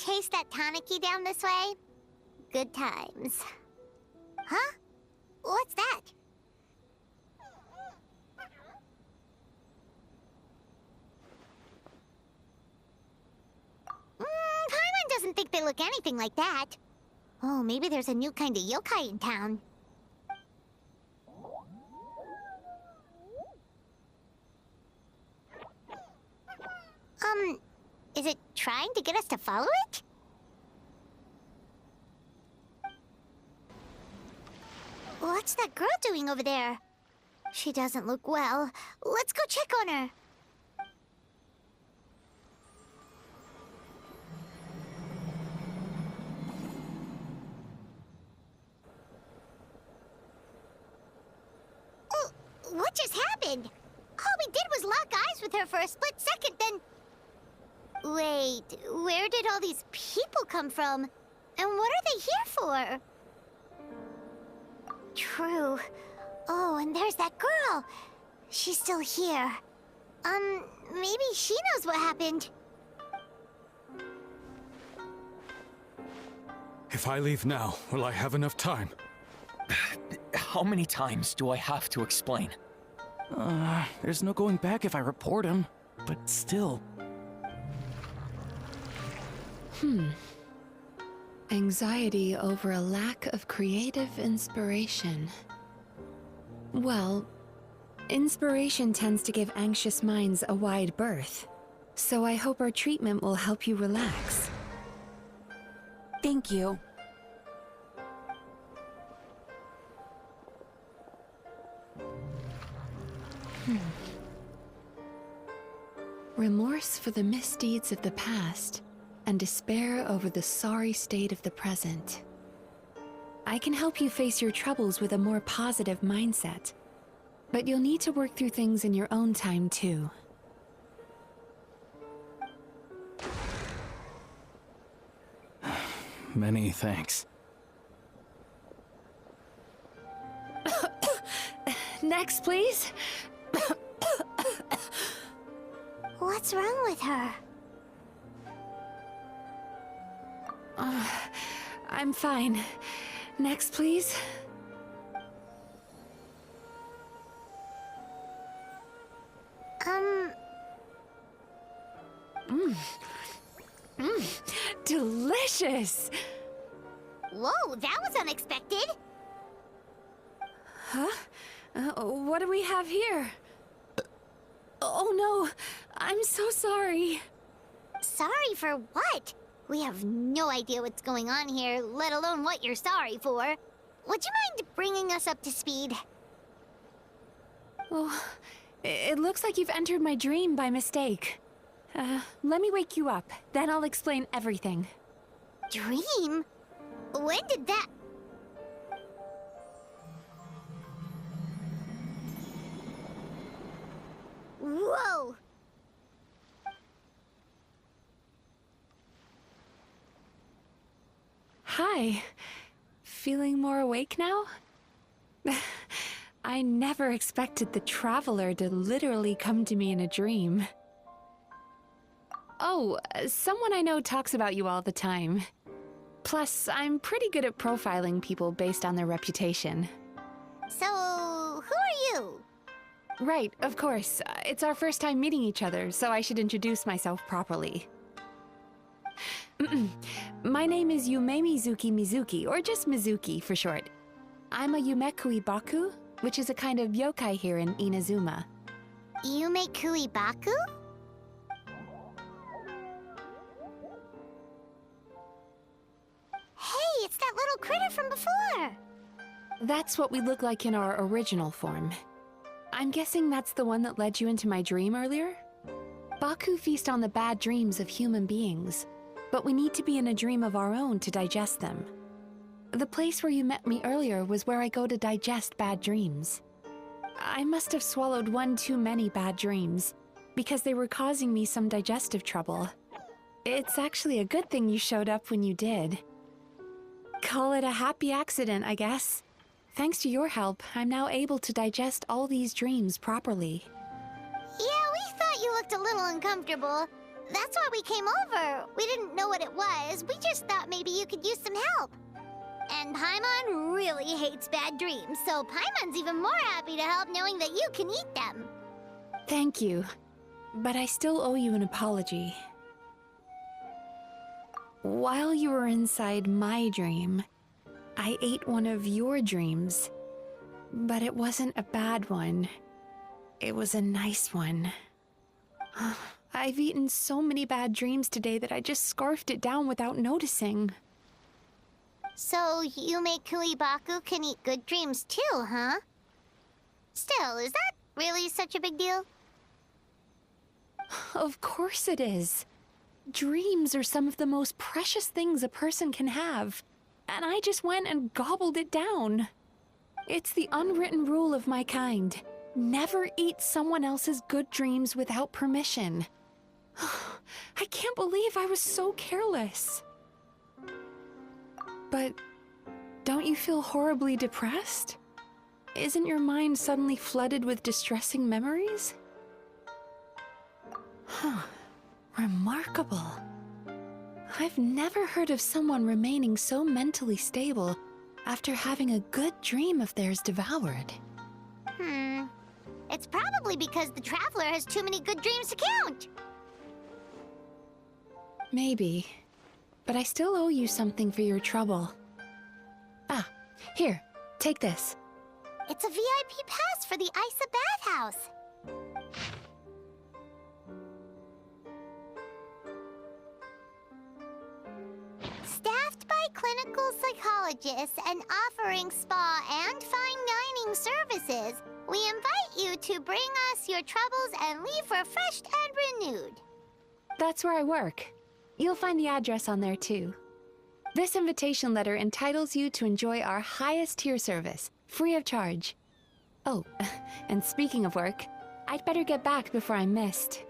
chase that Tanuki down this way? Good times. Huh? What's that? Paimon doesn't think they look anything like that. Oh, maybe there's a new kind of yokai in town. Is it trying to get us to follow it? What's that girl doing over there? She doesn't look well. Let's go check on her. Oh, what just happened? All we did was lock eyes with her for a split second, then... Wait, where did all these people come from? And what are they here for? True. Oh, and there's that girl. She's still here. Maybe she knows what happened. If I leave now, will I have enough time? How many times do I have to explain? There's no going back if I report him. But still... Anxiety over a lack of creative inspiration. Well, inspiration tends to give anxious minds a wide berth. So I hope our treatment will help you relax. Thank you. Remorse for the misdeeds of the past, and despair over the sorry state of the present. I can help you face your troubles with a more positive mindset, but you'll need to work through things in your own time too. Many thanks. Next, please. What's wrong with her? I'm fine. Next, please. Delicious! Whoa, that was unexpected. Huh? What do we have here? Oh no, I'm so sorry. Sorry for what? We have no idea what's going on here, let alone what you're sorry for. Would you mind bringing us up to speed? Oh, it looks like you've entered my dream by mistake. Let me wake you up, then I'll explain everything. Dream? When did that... Whoa! Hi. Feeling more awake now? I never expected the Traveler to literally come to me in a dream. Oh, someone I know talks about you all the time. Plus, I'm pretty good at profiling people based on their reputation. So, who are you? Right, of course. It's our first time meeting each other, so I should introduce myself properly. My name is Yume Mizuki, or just Mizuki for short. I'm a Yumekui Baku, which is a kind of yokai here in Inazuma. Yume Kuibaku? Hey, it's that little critter from before! That's what we look like in our original form. I'm guessing that's the one that led you into my dream earlier? Baku feast on the bad dreams of human beings, but we need to be in a dream of our own to digest them. The place where you met me earlier was where I go to digest bad dreams. I must have swallowed one too many bad dreams, because they were causing me some digestive trouble. It's actually a good thing you showed up when you did. Call it a happy accident, I guess. Thanks to your help, I'm now able to digest all these dreams properly. Yeah, we thought you looked a little uncomfortable. That's why we came over. We didn't know what it was. We just thought maybe you could use some help. And Paimon really hates bad dreams, so Paimon's even more happy to help knowing that you can eat them. Thank you. But I still owe you an apology. While you were inside my dream, I ate one of your dreams. But it wasn't a bad one. It was a nice one. I've eaten so many bad dreams today that I just scarfed it down without noticing. So Yume Kuibaku can eat good dreams too, huh? Still, is that really such a big deal? Of course it is. Dreams are some of the most precious things a person can have. And I just went and gobbled it down. It's the unwritten rule of my kind. Never eat someone else's good dreams without permission. I can't believe I was so careless. But don't you feel horribly depressed? Isn't your mind suddenly flooded with distressing memories? Huh. Remarkable. I've never heard of someone remaining so mentally stable after having a good dream of theirs devoured. It's probably because the Traveler has too many good dreams to count. Maybe. But I still owe you something for your trouble. Ah, here, take this. It's a VIP pass for the Isa bathhouse. Staffed by clinical psychologists and offering spa and fine dining services, we invite you to bring us your troubles and leave refreshed and renewed. That's where I work. You'll find the address on there too. This invitation letter entitles you to enjoy our highest tier service, free of charge. Oh, and speaking of work, I'd better get back before I'm missed.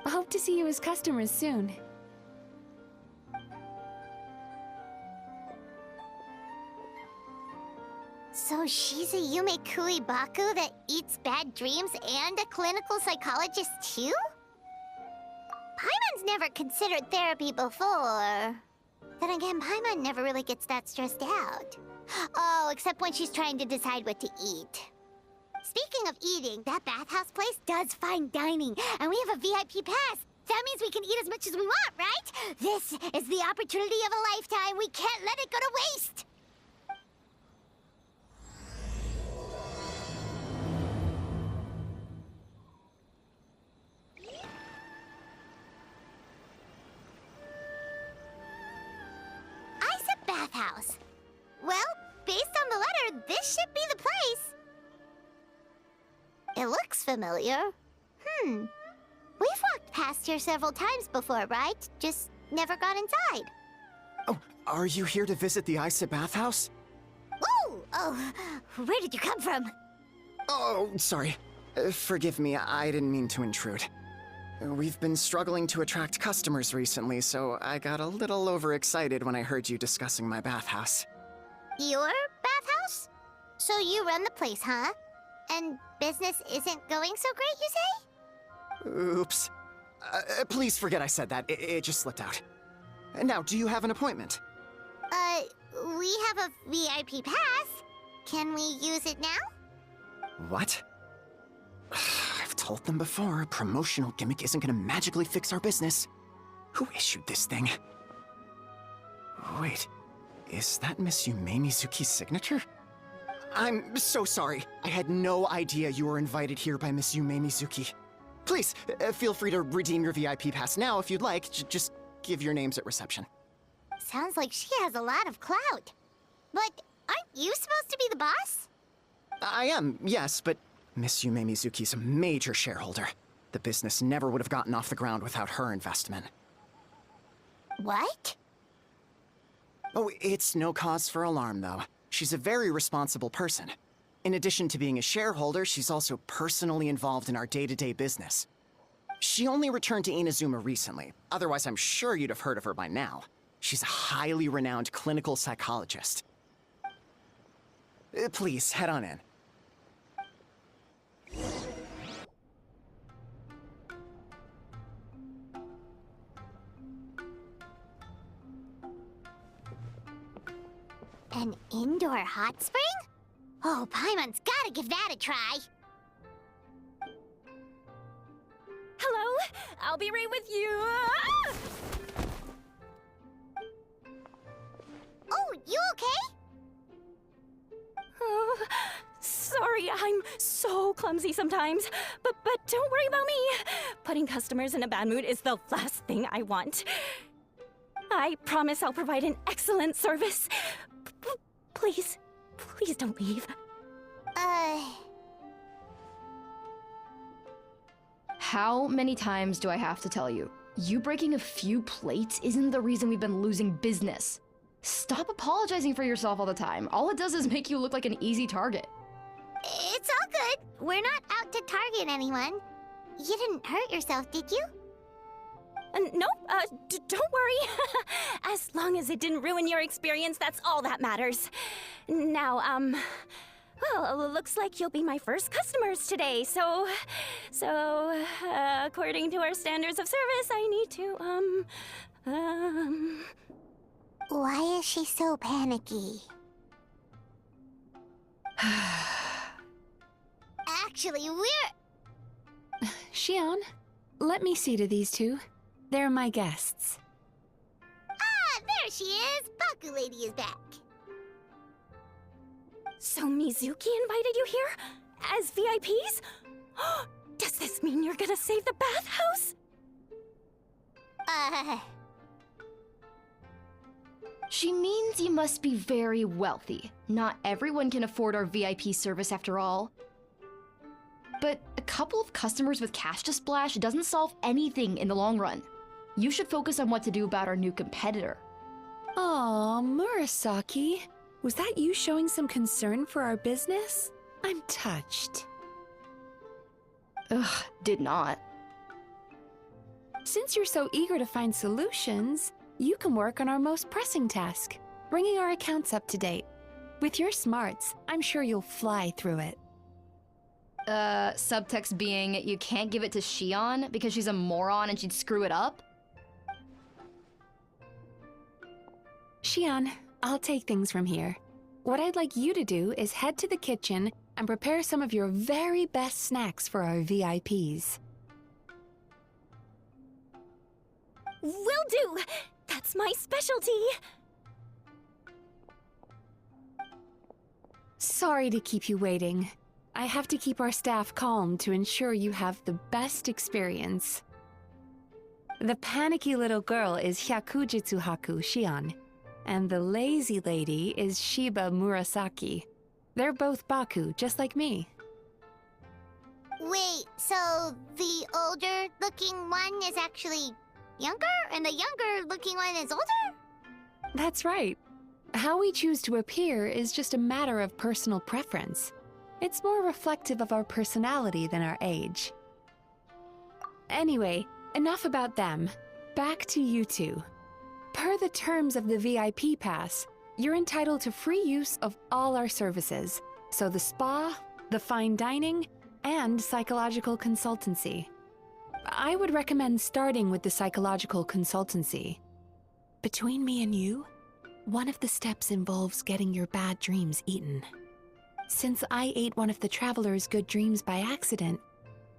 I hope to see you as customers soon. So she's a Yume Kuibaku that eats bad dreams and a clinical psychologist too? Paimon's never considered therapy before. Then again, Paimon never really gets that stressed out. Oh, except when she's trying to decide what to eat. Speaking of eating, that bathhouse place does fine dining, and we have a VIP pass. That means we can eat as much as we want, right? This is the opportunity of a lifetime. We can't let it go to waste. Bathhouse. Well, based on the letter, this should be the place. It looks familiar. We've walked past here several times before, right? Just never got inside. Oh, are you here to visit the Isa bathhouse? Ooh! Oh, where did you come from? Oh, sorry. Forgive me, I didn't mean to intrude. We've been struggling to attract customers recently, so I got a little overexcited when I heard you discussing my bathhouse. Your bathhouse? So you run the place, huh? And business isn't going so great, you say? Oops. Please forget I said that. It just slipped out. Now, do you have an appointment? We have a VIP pass. Can we use it now? What? I've told them before, a promotional gimmick isn't gonna magically fix our business. Who issued this thing? Wait, is that Miss Yume Mizuki's signature? I'm so sorry. I had no idea you were invited here by Miss Yume Mizuki. Please, feel free to redeem your VIP pass now if you'd like. Just give your names at reception. Sounds like she has a lot of clout. But aren't you supposed to be the boss? I am, yes, but Miss Yume Mizuki's a major shareholder. The business never would have gotten off the ground without her investment. What? Oh, it's no cause for alarm, though. She's a very responsible person. In addition to being a shareholder, she's also personally involved in our day-to-day business. She only returned to Inazuma recently. Otherwise, I'm sure you'd have heard of her by now. She's a highly renowned clinical psychologist. Please, head on in. An indoor hot spring? Oh, Paimon's gotta give that a try. Hello? I'll be right with you. Ah! Oh, you okay? Oh, sorry, I'm so clumsy sometimes. But don't worry about me. Putting customers in a bad mood is the last thing I want. I promise I'll provide an excellent service. Please don't leave. How many times do I have to tell you? You breaking a few plates isn't the reason we've been losing business. Stop apologizing for yourself all the time. All it does is make you look like an easy target. It's all good. We're not out to target anyone. You didn't hurt yourself, did you? No, don't worry. As long as it didn't ruin your experience, that's all that matters. Now, well, looks like you'll be my first customers today, so, according to our standards of service, I need to, Why is she so panicky? Actually, we're... Xion, let me see to these two. They're my guests. Ah, there she is! Baku Lady is back. So Mizuki invited you here? As VIPs? Does this mean you're gonna save the bathhouse? She means you must be very wealthy. Not everyone can afford our VIP service after all. But a couple of customers with cash to splash doesn't solve anything in the long run. You should focus on what to do about our new competitor. Aw, Murasaki. Was that you showing some concern for our business? I'm touched. Ugh, did not. Since you're so eager to find solutions, you can work on our most pressing task, bringing our accounts up to date. With your smarts, I'm sure you'll fly through it. Subtext being, you can't give it to Xion because she's a moron and she'd screw it up? Xion, I'll take things from here. What I'd like you to do is head to the kitchen and prepare some of your very best snacks for our VIPs. Will do! That's my specialty! Sorry to keep you waiting. I have to keep our staff calm to ensure you have the best experience. The panicky little girl is Hyakujitsu Haku Xion, and the lazy lady is Shiba Murasaki. They're both Baku, just like me. Wait, so the older-looking one is actually younger, and the younger-looking one is older? That's right. How we choose to appear is just a matter of personal preference. It's more reflective of our personality than our age. Anyway, enough about them. Back to you two. Per the terms of the VIP pass, you're entitled to free use of all our services. So the spa, the fine dining, and psychological consultancy. I would recommend starting with the psychological consultancy. Between me and you, one of the steps involves getting your bad dreams eaten. Since I ate one of the traveler's good dreams by accident,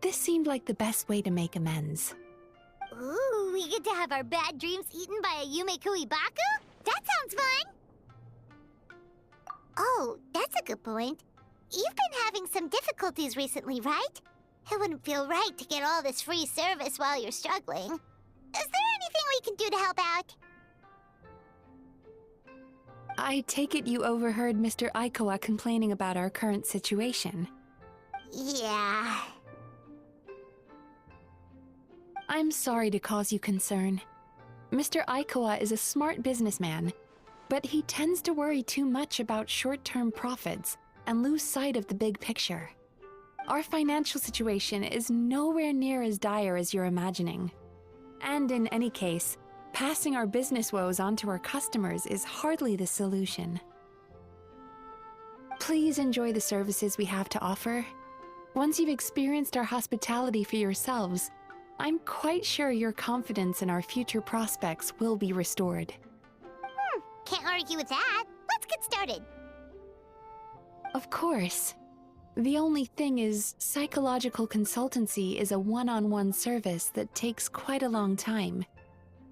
this seemed like the best way to make amends. Ooh, we get to have our bad dreams eaten by a Yume Baku? That sounds fun! Oh, that's a good point. You've been having some difficulties recently, right? It wouldn't feel right to get all this free service while you're struggling. Is there anything we can do to help out? I take it you overheard Mr. Aikawa complaining about our current situation. Yeah. I'm sorry to cause you concern. Mr. Aikawa is a smart businessman, but he tends to worry too much about short-term profits and lose sight of the big picture. Our financial situation is nowhere near as dire as you're imagining. And in any case, passing our business woes on to our customers is hardly the solution. Please enjoy the services we have to offer. Once you've experienced our hospitality for yourselves, I'm quite sure your confidence in our future prospects will be restored. Can't argue with that. Let's get started. Of course. The only thing is, psychological consultancy is a one-on-one service that takes quite a long time.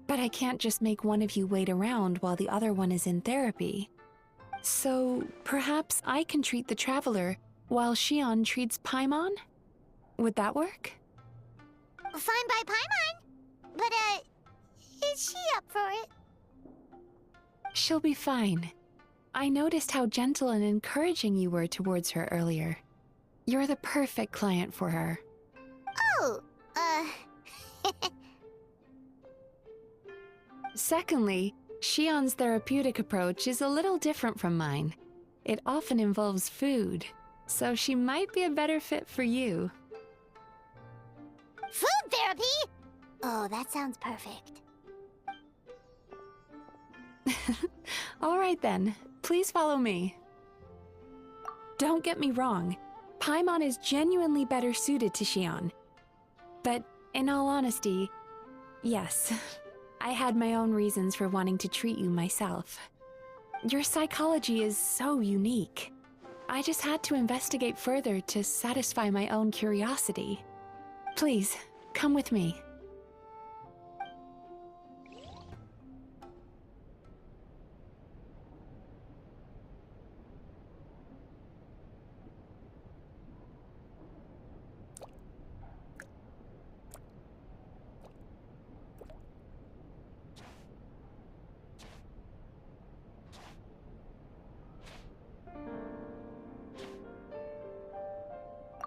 But I can't just make one of you wait around while the other one is in therapy. So, perhaps I can treat the traveler while Xion treats Paimon? Would that work? Fine by Paimon. But, is she up for it? She'll be fine. I noticed how gentle and encouraging you were towards her earlier. You're the perfect client for her. Oh, Secondly, Xion's therapeutic approach is a little different from mine. It often involves food, so she might be a better fit for you. Food therapy? Oh, that sounds perfect. All right then, please follow me. Don't get me wrong, Paimon is genuinely better suited to Xion. But in all honesty, yes, I had my own reasons for wanting to treat you myself. Your psychology is so unique. I just had to investigate further to satisfy my own curiosity. Please, come with me.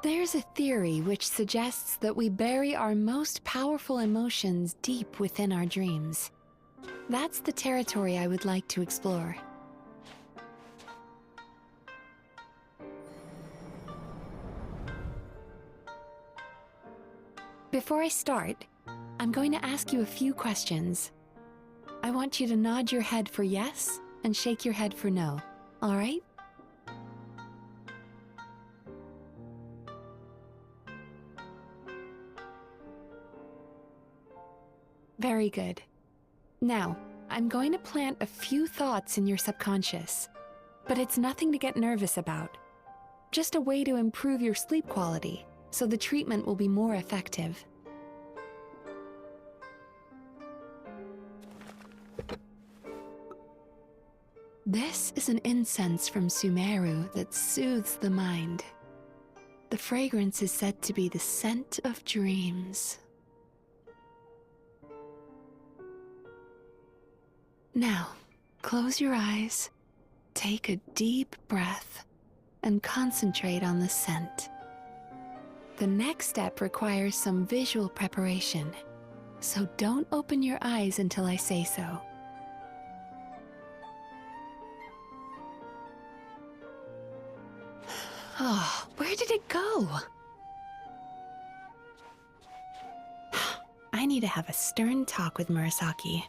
There's a theory which suggests that we bury our most powerful emotions deep within our dreams. That's the territory I would like to explore. Before I start, I'm going to ask you a few questions. I want you to nod your head for yes and shake your head for no, all right? Very good. Now, I'm going to plant a few thoughts in your subconscious, but it's nothing to get nervous about. Just a way to improve your sleep quality, so the treatment will be more effective. This is an incense from Sumeru that soothes the mind. The fragrance is said to be the scent of dreams. Now, close your eyes, take a deep breath, and concentrate on the scent. The next step requires some visual preparation, so don't open your eyes until I say so. Oh, where did it go? I need to have a stern talk with Murasaki.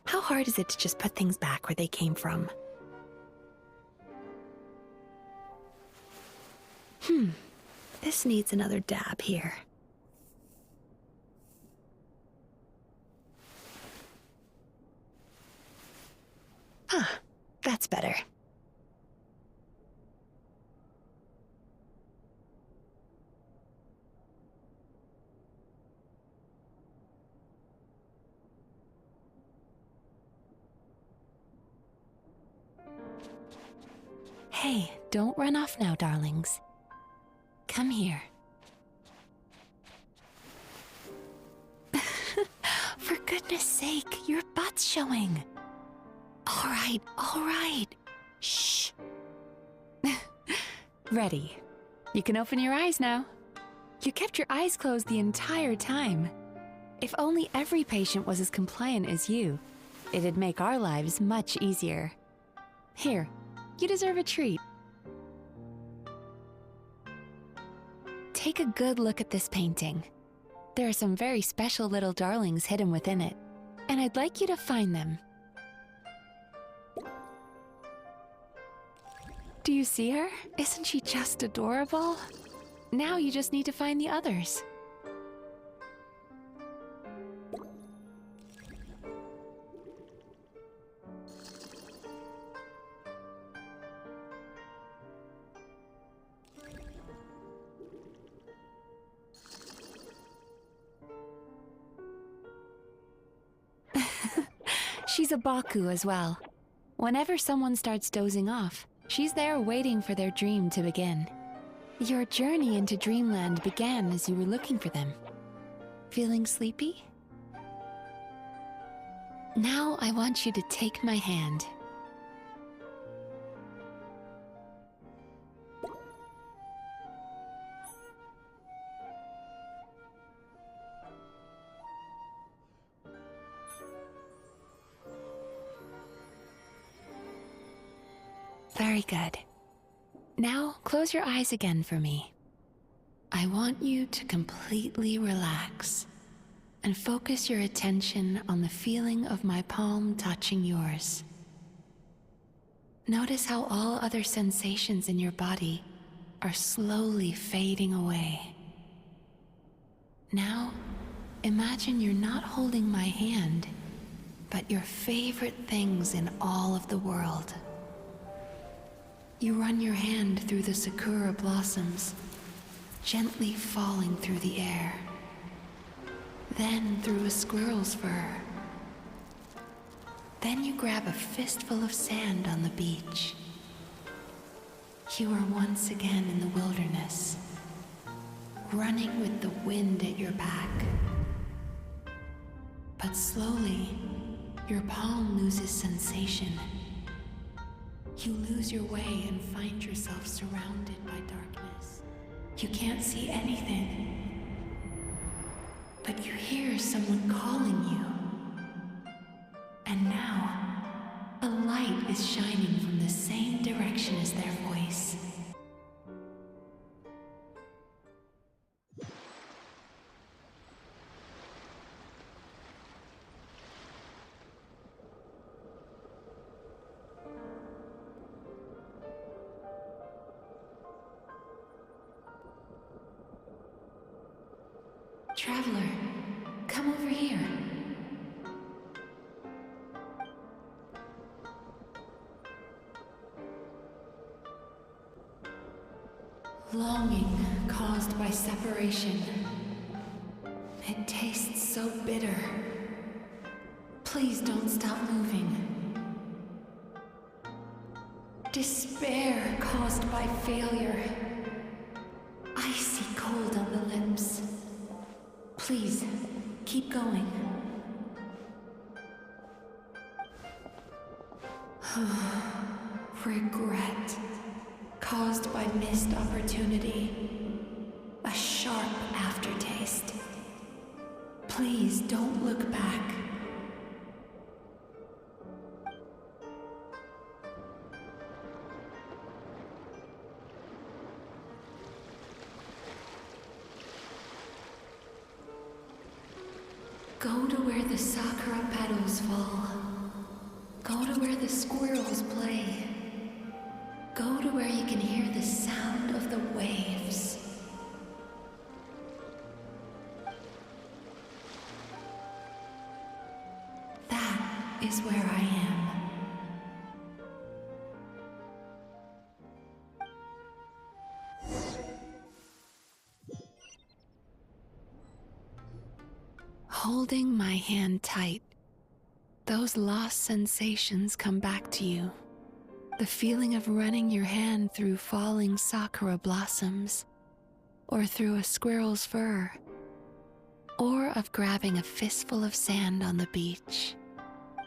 How hard is it to just put things back where they came from? This needs another dab here. That's better. Hey, don't run off now, darlings. Come here. For goodness sake, your butt's showing. All right. Shh. Ready. You can open your eyes now. You kept your eyes closed the entire time. If only every patient was as compliant as you, it'd make our lives much easier. Here, you deserve a treat. Take a good look at this painting. There are some very special little darlings hidden within it, and I'd like you to find them. Do you see her? Isn't she just adorable? Now you just need to find the others. She's a Baku as well. Whenever someone starts dozing off, she's there waiting for their dream to begin. Your journey into Dreamland began as you were looking for them. Feeling sleepy? Now I want you to take my hand. Very good. Now, close your eyes again for me. I want you to completely relax and focus your attention on the feeling of my palm touching yours. Notice how all other sensations in your body are slowly fading away. Now, imagine you're not holding my hand, but your favorite things in all of the world. You run your hand through the sakura blossoms, gently falling through the air. Then through a squirrel's fur. Then you grab a fistful of sand on the beach. You are once again in the wilderness, running with the wind at your back. But slowly, your palm loses sensation. You lose your way and find yourself surrounded by darkness. You can't see anything, but you hear someone calling you. And now, a light is shining from the same direction as their voice. Traveler, come over here. Longing caused by separation. It tastes so bitter. Please don't stop moving. Despair caused by failure. Icy cold on the lips. Please, keep going. Regret, caused by missed opportunity. A sharp aftertaste. Please don't look back. Go to where the sakura petals fall. Go to where the squirrels play. Go to where you can hear the sound of the waves. That is where I am. Holding my hand tight, those lost sensations come back to you. The feeling of running your hand through falling sakura blossoms, or through a squirrel's fur, or of grabbing a fistful of sand on the beach.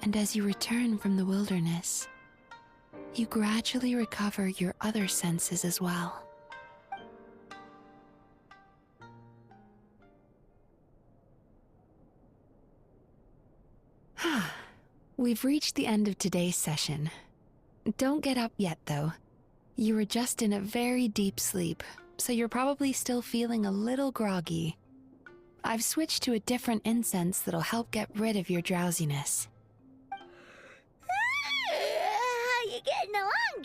And as you return from the wilderness, you gradually recover your other senses as well. We've reached the end of today's session. Don't get up yet, though. You were just in a very deep sleep, so you're probably still feeling a little groggy. I've switched to a different incense that'll help get rid of your drowsiness. How you getting along,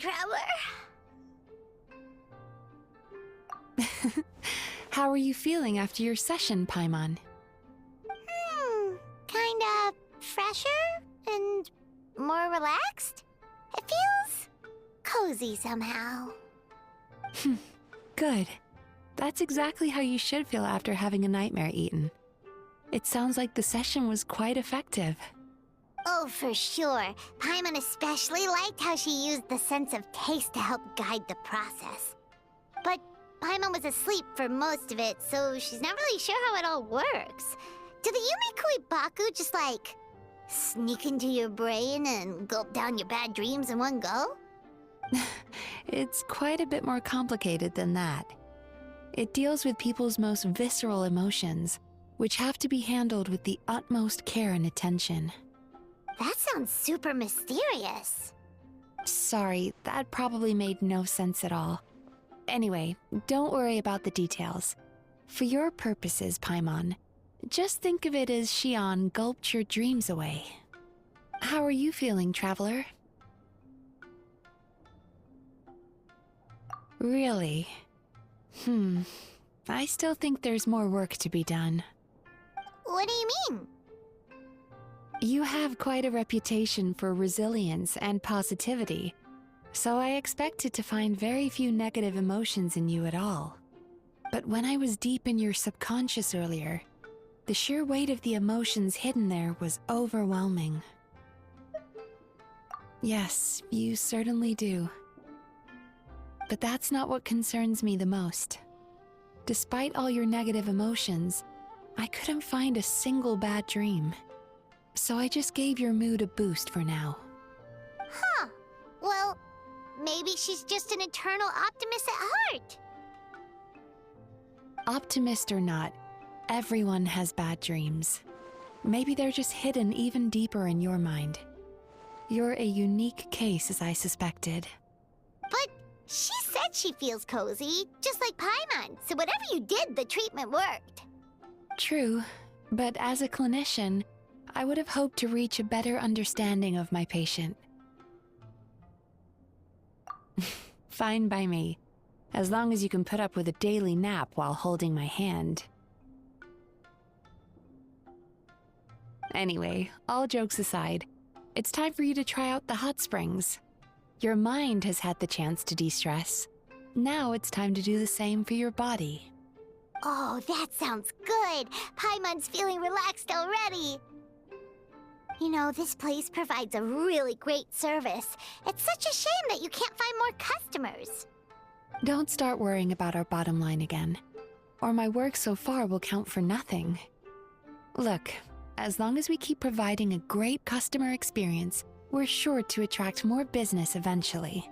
Traveler? How are you feeling after your session, Paimon? Kinda fresher and more relaxed. It feels cozy somehow. Good. That's exactly how you should feel after having a nightmare eaten. It sounds like the session was quite effective. Oh, for sure. Paimon especially liked how she used the sense of taste to help guide the process. But Paimon was asleep for most of it, so she's not really sure how it all works. Do the Yumikui Baku just, like, sneak into your brain and gulp down your bad dreams in one go? It's quite a bit more complicated than that. It deals with people's most visceral emotions, which have to be handled with the utmost care and attention. That sounds super mysterious. Sorry, that probably made no sense at all. Anyway, don't worry about the details. For your purposes, Paimon, just think of it as Xion gulped your dreams away. How are you feeling, Traveler? Really? I still think there's more work to be done. What do you mean? You have quite a reputation for resilience and positivity, so I expected to find very few negative emotions in you at all. But when I was deep in your subconscious earlier, the sheer weight of the emotions hidden there was overwhelming. Yes, you certainly do. But that's not what concerns me the most. Despite all your negative emotions, I couldn't find a single bad dream. So I just gave your mood a boost for now. Huh. Well, maybe she's just an eternal optimist at heart. Optimist or not, everyone has bad dreams. Maybe they're just hidden even deeper in your mind. You're a unique case, as I suspected. But she said she feels cozy, just like Paimon, so whatever you did, the treatment worked. True, but as a clinician, I would have hoped to reach a better understanding of my patient. Fine by me, as long as you can put up with a daily nap while holding my hand. Anyway, all jokes aside, it's time for you to try out the hot springs. Your mind has had the chance to de-stress. Now it's time to do the same for your body. Oh, that sounds good. Paimon's feeling relaxed already. You know, this place provides a really great service. It's such a shame that you can't find more customers. Don't start worrying about our bottom line again, or my work so far will count for nothing. Look, as long as we keep providing a great customer experience, we're sure to attract more business eventually.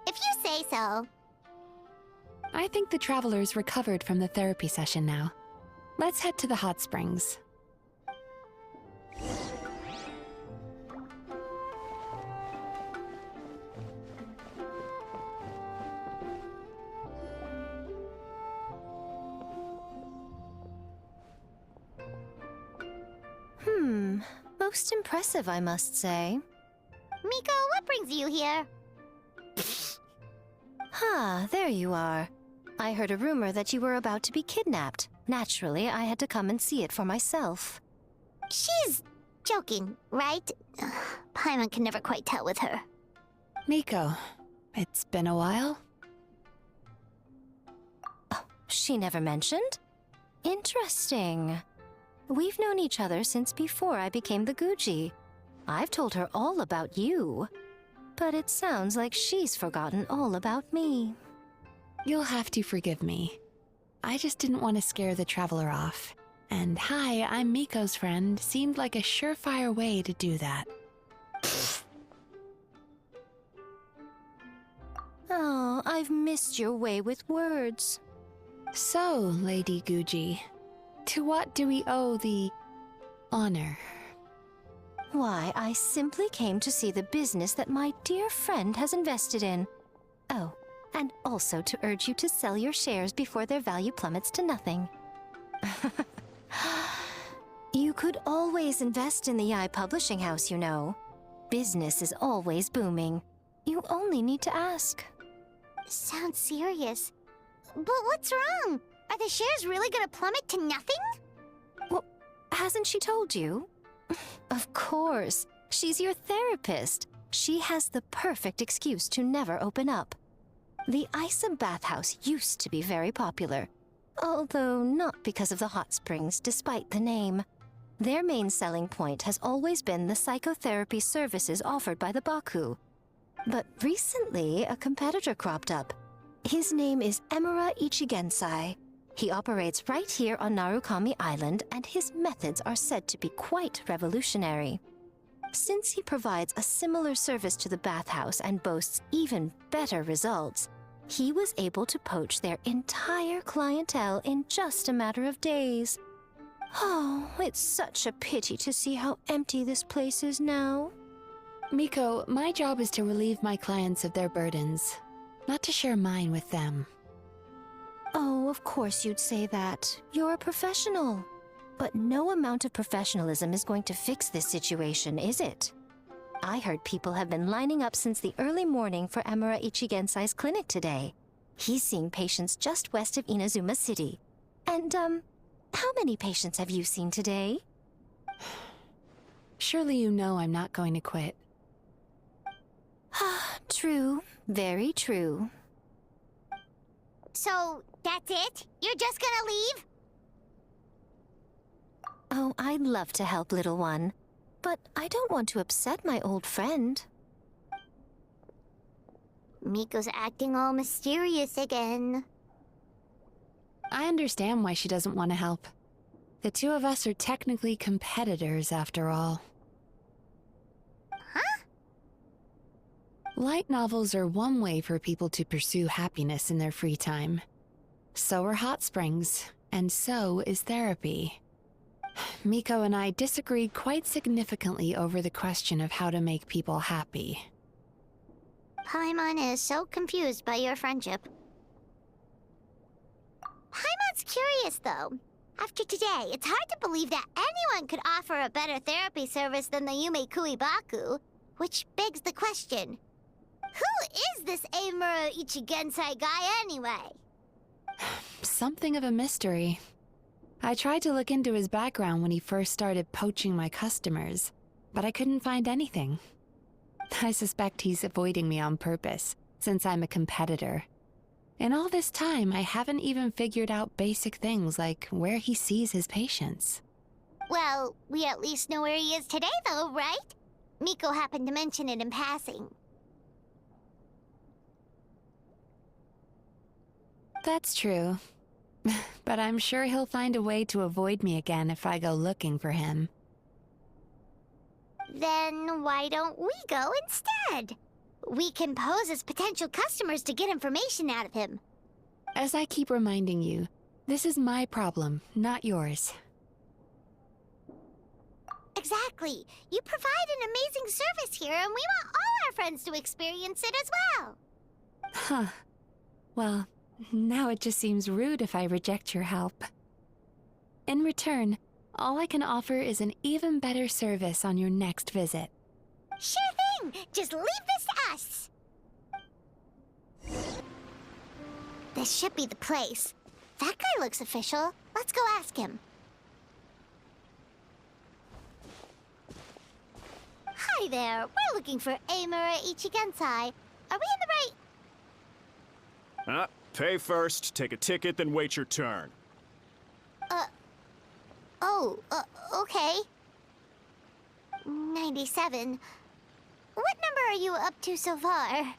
If you say so. I think the traveler's recovered from the therapy session now. Let's head to the hot springs. Most impressive, I must say. Miko, what brings you here? There you are. I heard a rumor that you were about to be kidnapped. Naturally, I had to come and see it for myself. She's joking, right? Paimon can never quite tell with her. Miko, it's been a while. Oh, she never mentioned? Interesting. We've known each other since before I became the Guji. I've told her all about you. But it sounds like she's forgotten all about me. You'll have to forgive me. I just didn't want to scare the traveler off. And hi, I'm Miko's friend seemed like a surefire way to do that. Oh, I've missed your way with words. So, Lady Guji, to what do we owe the honor? Why, I simply came to see the business that my dear friend has invested in. Oh, and also to urge you to sell your shares before their value plummets to nothing. You could always invest in the Publishing House, you know. Business is always booming. You only need to ask. Sounds serious. But what's wrong? Are the shares really gonna plummet to nothing? Well, hasn't she told you? Of course. She's your therapist. She has the perfect excuse to never open up. The Isa bathhouse used to be very popular. Although not because of the hot springs, despite the name. Their main selling point has always been the psychotherapy services offered by the Baku. But recently, a competitor cropped up. His name is Emura Ichigensai. He operates right here on Narukami Island, and his methods are said to be quite revolutionary. Since he provides a similar service to the bathhouse and boasts even better results, he was able to poach their entire clientele in just a matter of days. Oh, it's such a pity to see how empty this place is now. Miko, my job is to relieve my clients of their burdens, not to share mine with them. Oh, of course you'd say that. You're a professional. But no amount of professionalism is going to fix this situation, is it? I heard people have been lining up since the early morning for Emura Ichigensai's clinic today. He's seeing patients just west of Inazuma City. And, how many patients have you seen today? Surely you know I'm not going to quit. True. Very true. So, that's it? You're just gonna leave? Oh, I'd love to help, little one. But I don't want to upset my old friend. Miko's acting all mysterious again. I understand why she doesn't want to help. The two of us are technically competitors, after all. Huh? Light novels are one way for people to pursue happiness in their free time. So are hot springs, and so is therapy. Miko and I disagreed quite significantly over the question of how to make people happy. Paimon is so confused by your friendship. Paimon's curious, though. After today, it's hard to believe that anyone could offer a better therapy service than the Yume Baku, which begs the question, who is this Emura Ichigensai guy anyway? Something of a mystery. I tried to look into his background when he first started poaching my customers, but I couldn't find anything. I suspect he's avoiding me on purpose, since I'm a competitor. In all this time, I haven't even figured out basic things like where he sees his patients. Well, we at least know where he is today, though, right? Miko happened to mention it in passing. That's true. But I'm sure he'll find a way to avoid me again if I go looking for him. Then why don't we go instead? We can pose as potential customers to get information out of him. As I keep reminding you, this is my problem, not yours. Exactly. You provide an amazing service here, and we want all our friends to experience it as well. Huh. Well, now it just seems rude if I reject your help. In return, all I can offer is an even better service on your next visit. Sure thing! Just leave this to us! This should be the place. That guy looks official. Let's go ask him. Hi there. We're looking for Emura Ichigensai. Are we in the right... Pay first, take a ticket, then wait your turn. Okay. 97. What number are you up to so far?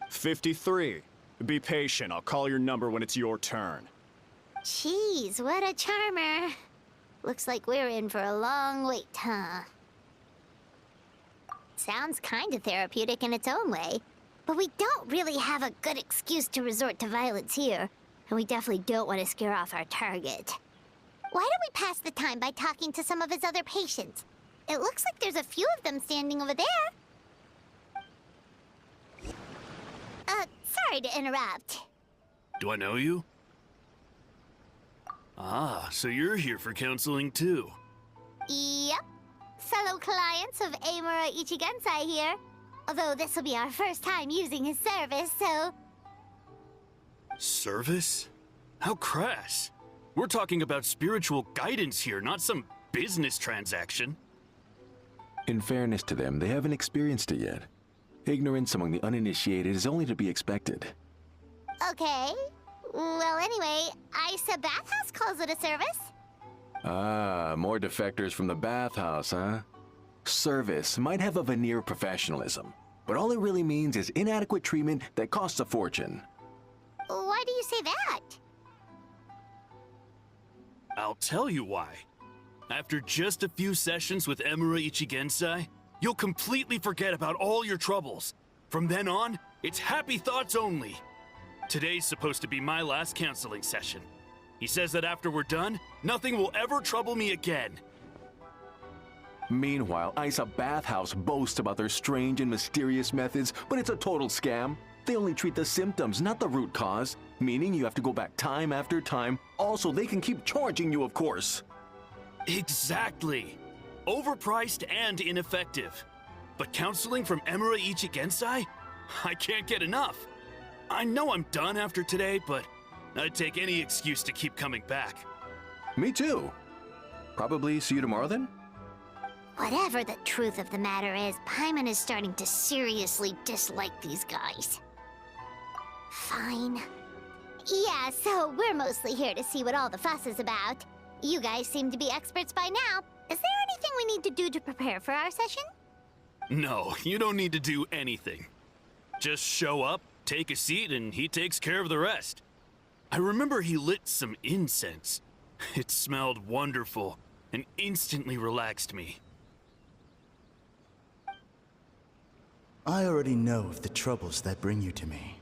53. Be patient, I'll call your number when it's your turn. Jeez, what a charmer. Looks like we're in for a long wait, huh? Sounds kinda therapeutic in its own way. But we don't really have a good excuse to resort to violence here. And we definitely don't want to scare off our target. Why don't we pass the time by talking to some of his other patients? It looks like there's a few of them standing over there. Sorry to interrupt. Do I know you? Ah, so you're here for counseling too. Yep. Fellow clients of Emura Ichigensai here. Although this will be our first time using his service, so... Service? How crass. We're talking about spiritual guidance here, not some business transaction. In fairness to them, they haven't experienced it yet. Ignorance among the uninitiated is only to be expected. Okay. Well, anyway, Isa Bathhouse calls it a service. Ah, more defectors from the bathhouse, huh? Service might have a veneer of professionalism, but all it really means is inadequate treatment that costs a fortune. Why do you say that? I'll tell you why. After just a few sessions with Emura Ichigensai, you'll completely forget about all your troubles. From then on, it's happy thoughts only. Today's supposed to be my last counseling session. He says that after we're done, nothing will ever trouble me again. Meanwhile, Isa Bathhouse boasts about their strange and mysterious methods, but it's a total scam. They only treat the symptoms, not the root cause, meaning you have to go back time after time. Also, they can keep charging you, of course. Exactly. Overpriced and ineffective. But counseling from Emura Ichigensai? I can't get enough. I know I'm done after today, but I'd take any excuse to keep coming back. Me too. Probably see you tomorrow then? Whatever the truth of the matter is, Paimon is starting to seriously dislike these guys. Fine. Yeah, so we're mostly here to see what all the fuss is about. You guys seem to be experts by now. Is there anything we need to do to prepare for our session? No, you don't need to do anything. Just show up, take a seat, and he takes care of the rest. I remember he lit some incense. It smelled wonderful and instantly relaxed me. I already know of the troubles that bring you to me.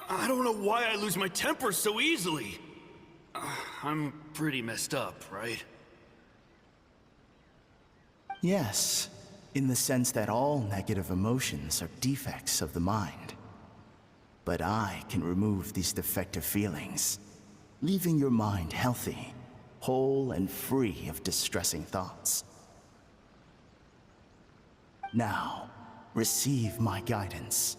I don't know why I lose my temper so easily. I'm pretty messed up, right? Yes, in the sense that all negative emotions are defects of the mind. But I can remove these defective feelings, leaving your mind healthy, whole and free of distressing thoughts. Now, receive my guidance.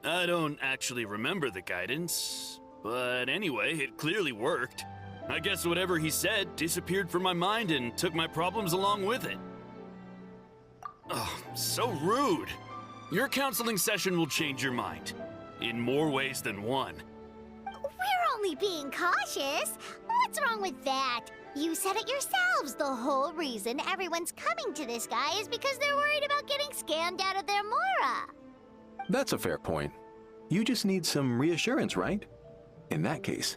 I don't actually remember the guidance, but anyway, it clearly worked. I guess whatever he said disappeared from my mind and took my problems along with it. Oh, so rude. Your counseling session will change your mind, in more ways than one. We're only being cautious. What's wrong with that? You said it yourselves. The whole reason everyone's coming to this guy is because they're worried about getting scammed out of their Mora. That's a fair point. You just need some reassurance, right? In that case,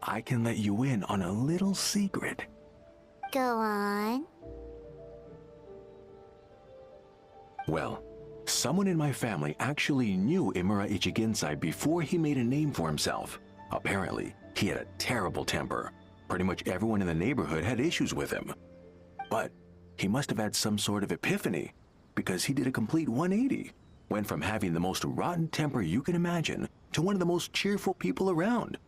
I can let you in on a little secret. Go on. Well, someone in my family actually knew Imura Ichigensai before he made a name for himself. Apparently, he had a terrible temper. Pretty much everyone in the neighborhood had issues with him. But he must have had some sort of epiphany, because he did a complete 180. Went from having the most rotten temper you can imagine to one of the most cheerful people around.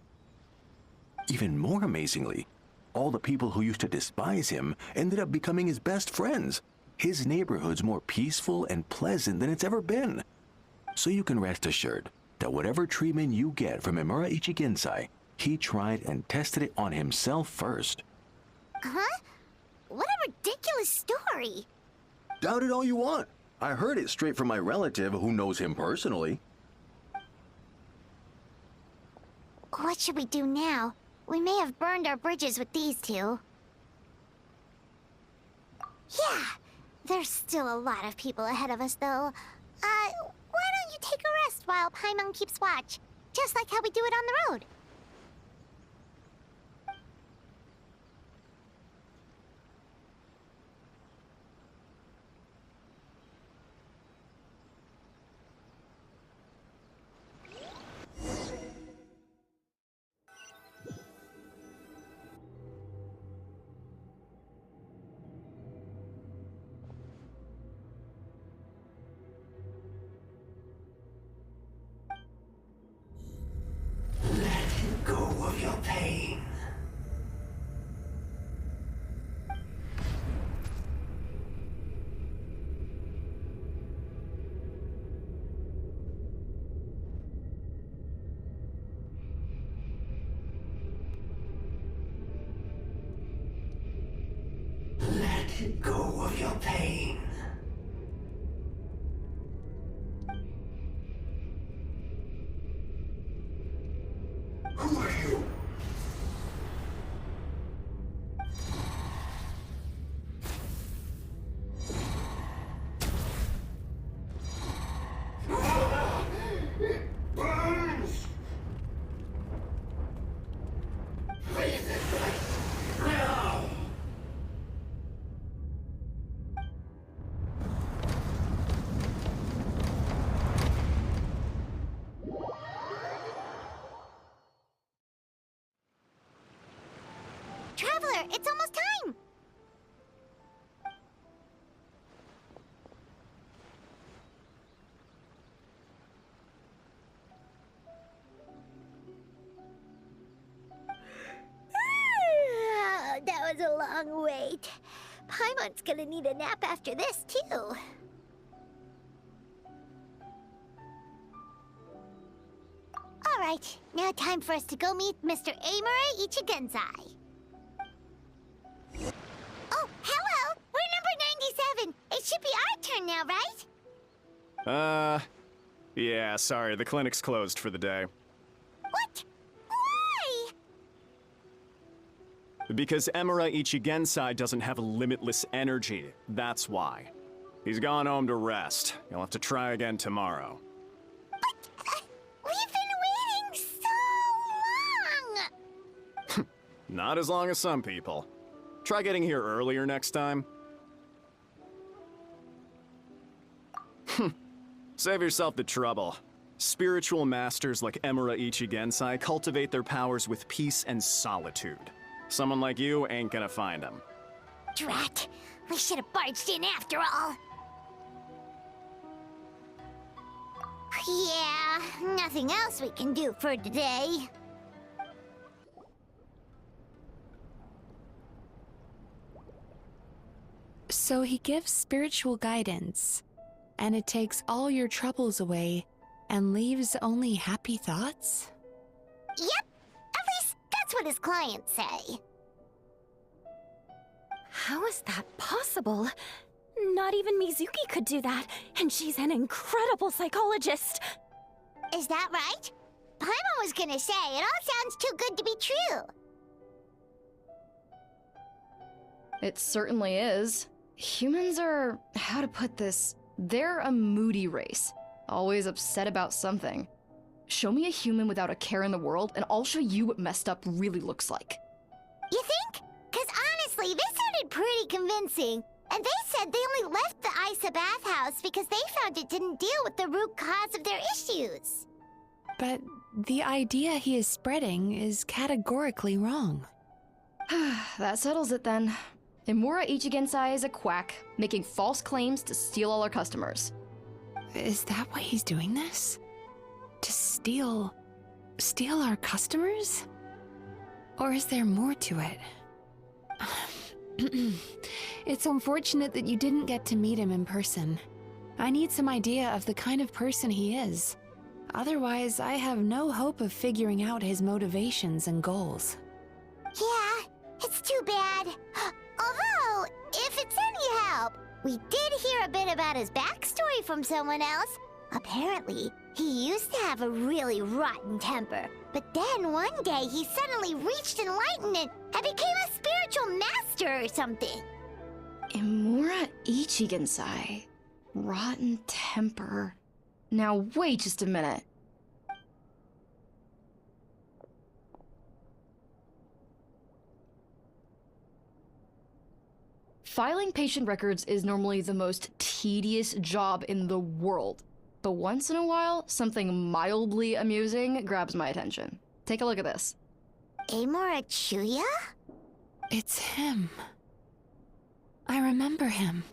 Even more amazingly, all the people who used to despise him ended up becoming his best friends. His neighborhood's more peaceful and pleasant than it's ever been. So you can rest assured that whatever treatment you get from Imura Ichigensai, he tried and tested it on himself first. Huh? What a ridiculous story. Doubt it all you want. I heard it straight from my relative who knows him personally. What should we do now? We may have burned our bridges with these two. Yeah, there's still a lot of people ahead of us, though. Why don't you take a rest while Paimon keeps watch? Just like how we do it on the road. Go of your pain. It's almost time! That was a long wait. Paimon's gonna need a nap after this, too. Alright, now time for us to go meet Mr. Amura Ichigenzai. Oh, hello! We're number 97! It should be our turn now, right? Yeah, sorry, the clinic's closed for the day. What? Why? Because Emura Ichigensai doesn't have limitless energy, that's why. He's gone home to rest. You'll have to try again tomorrow. But, we've been waiting so long! Not as long as some people. Try getting here earlier next time. Save yourself the trouble. Spiritual masters like Emura Ichigensai cultivate their powers with peace and solitude. Someone like you ain't gonna find them. Drat! We should have barged in after all! Yeah, nothing else we can do for today. So he gives spiritual guidance, and it takes all your troubles away and leaves only happy thoughts? Yep! At least that's what his clients say. How is that possible? Not even Mizuki could do that, and she's an incredible psychologist. Is that right? Paimon was gonna say, it all sounds too good to be true. It certainly is. Humans are, how to put this, they're a moody race. Always upset about something. Show me a human without a care in the world, and I'll show you what messed up really looks like. You think? 'Cause honestly, this sounded pretty convincing. And they said they only left the Isa bathhouse because they found it didn't deal with the root cause of their issues. But the idea he is spreading is categorically wrong. That settles it then. Emura Ichigensai is a quack, making false claims to steal all our customers. Is that why he's doing this? To steal our customers? Or is there more to it? It's unfortunate that you didn't get to meet him in person. I need some idea of the kind of person he is. Otherwise, I have no hope of figuring out his motivations and goals. Yeah, it's too bad. Although, if it's any help, we did hear a bit about his backstory from someone else. Apparently, he used to have a really rotten temper. But then one day he suddenly reached enlightenment and became a spiritual master or something. Emura Ichigensai. Rotten temper. Now wait just a minute. Filing patient records is normally the most tedious job in the world. But once in a while, something mildly amusing grabs my attention. Take a look at this. Amura Chuya? It's him. I remember him.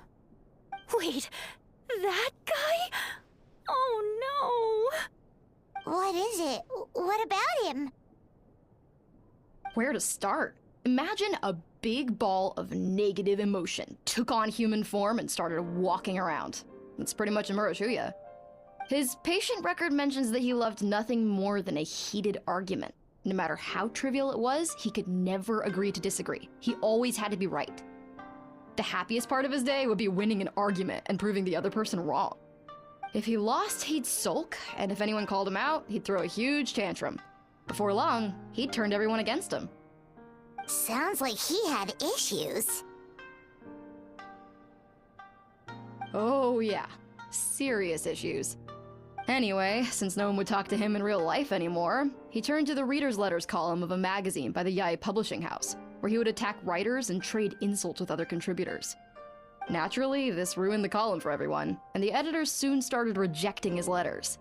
Wait, that guy? Oh no! What is it? What about him? Where to start? Imagine a big ball of negative emotion took on human form and started walking around. That's pretty much Emura Chuya. His patient record mentions that he loved nothing more than a heated argument. No matter how trivial it was, he could never agree to disagree. He always had to be right. The happiest part of his day would be winning an argument and proving the other person wrong. If he lost, he'd sulk, and if anyone called him out, he'd throw a huge tantrum. Before long, he'd turned everyone against him. Sounds like he had issues. Oh yeah, serious issues. Anyway, since no one would talk to him in real life anymore, he turned to the reader's letters column of a magazine by the Yai Publishing House, where he would attack writers and trade insults with other contributors. Naturally, this ruined the column for everyone, and the editors soon started rejecting his letters.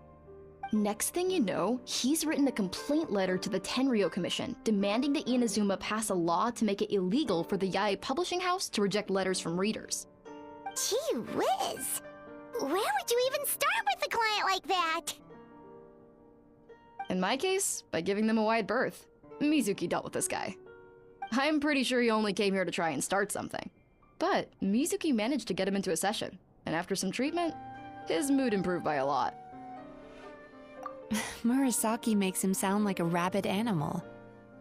Next thing you know, he's written a complaint letter to the Tenryou Commission demanding that Inazuma pass a law to make it illegal for the Yae publishing house to reject letters from readers. Gee whiz! Where would you even start with a client like that? In my case, by giving them a wide berth. Mizuki dealt with this guy. I'm pretty sure he only came here to try and start something. But Mizuki managed to get him into a session, and after some treatment, his mood improved by a lot. Murasaki makes him sound like a rabid animal.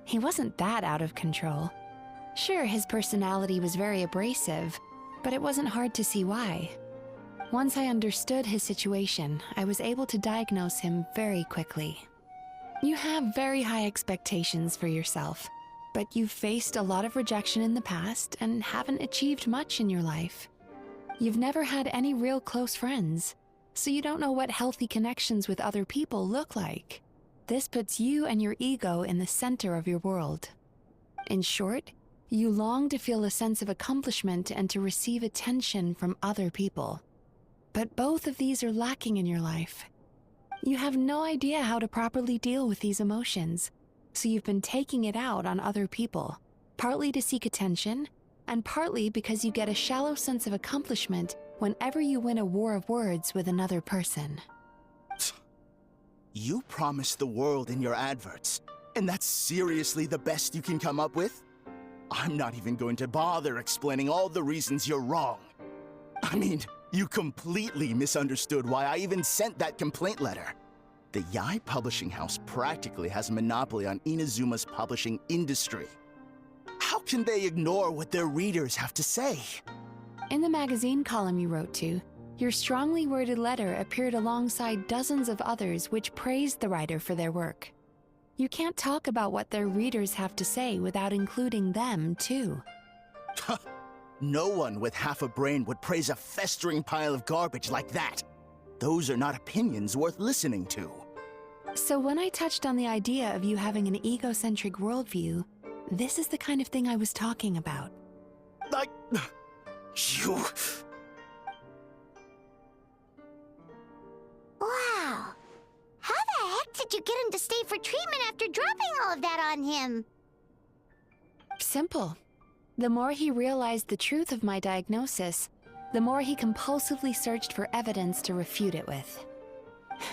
He wasn't that out of control. Sure, his personality was very abrasive, but it wasn't hard to see why. Once I understood his situation, I was able to diagnose him very quickly. You have very high expectations for yourself, but you've faced a lot of rejection in the past and haven't achieved much in your life. You've never had any real close friends, so you don't know what healthy connections with other people look like. This puts you and your ego in the center of your world. In short, you long to feel a sense of accomplishment and to receive attention from other people. But both of these are lacking in your life. You have no idea how to properly deal with these emotions, so you've been taking it out on other people, partly to seek attention, and partly because you get a shallow sense of accomplishment whenever you win a war of words with another person. You promised the world in your adverts, and that's seriously the best you can come up with? I'm not even going to bother explaining all the reasons you're wrong. I mean, you completely misunderstood why I even sent that complaint letter. The Yae publishing house practically has a monopoly on Inazuma's publishing industry. How can they ignore what their readers have to say? In the magazine column you wrote to, your strongly worded letter appeared alongside dozens of others which praised the writer for their work. You can't talk about what their readers have to say without including them, too. No one with half a brain would praise a festering pile of garbage like that. Those are not opinions worth listening to. So when I touched on the idea of you having an egocentric worldview, this is the kind of thing I was talking about. You... Wow. How the heck did you get him to stay for treatment after dropping all of that on him? Simple. The more he realized the truth of my diagnosis, the more he compulsively searched for evidence to refute it with.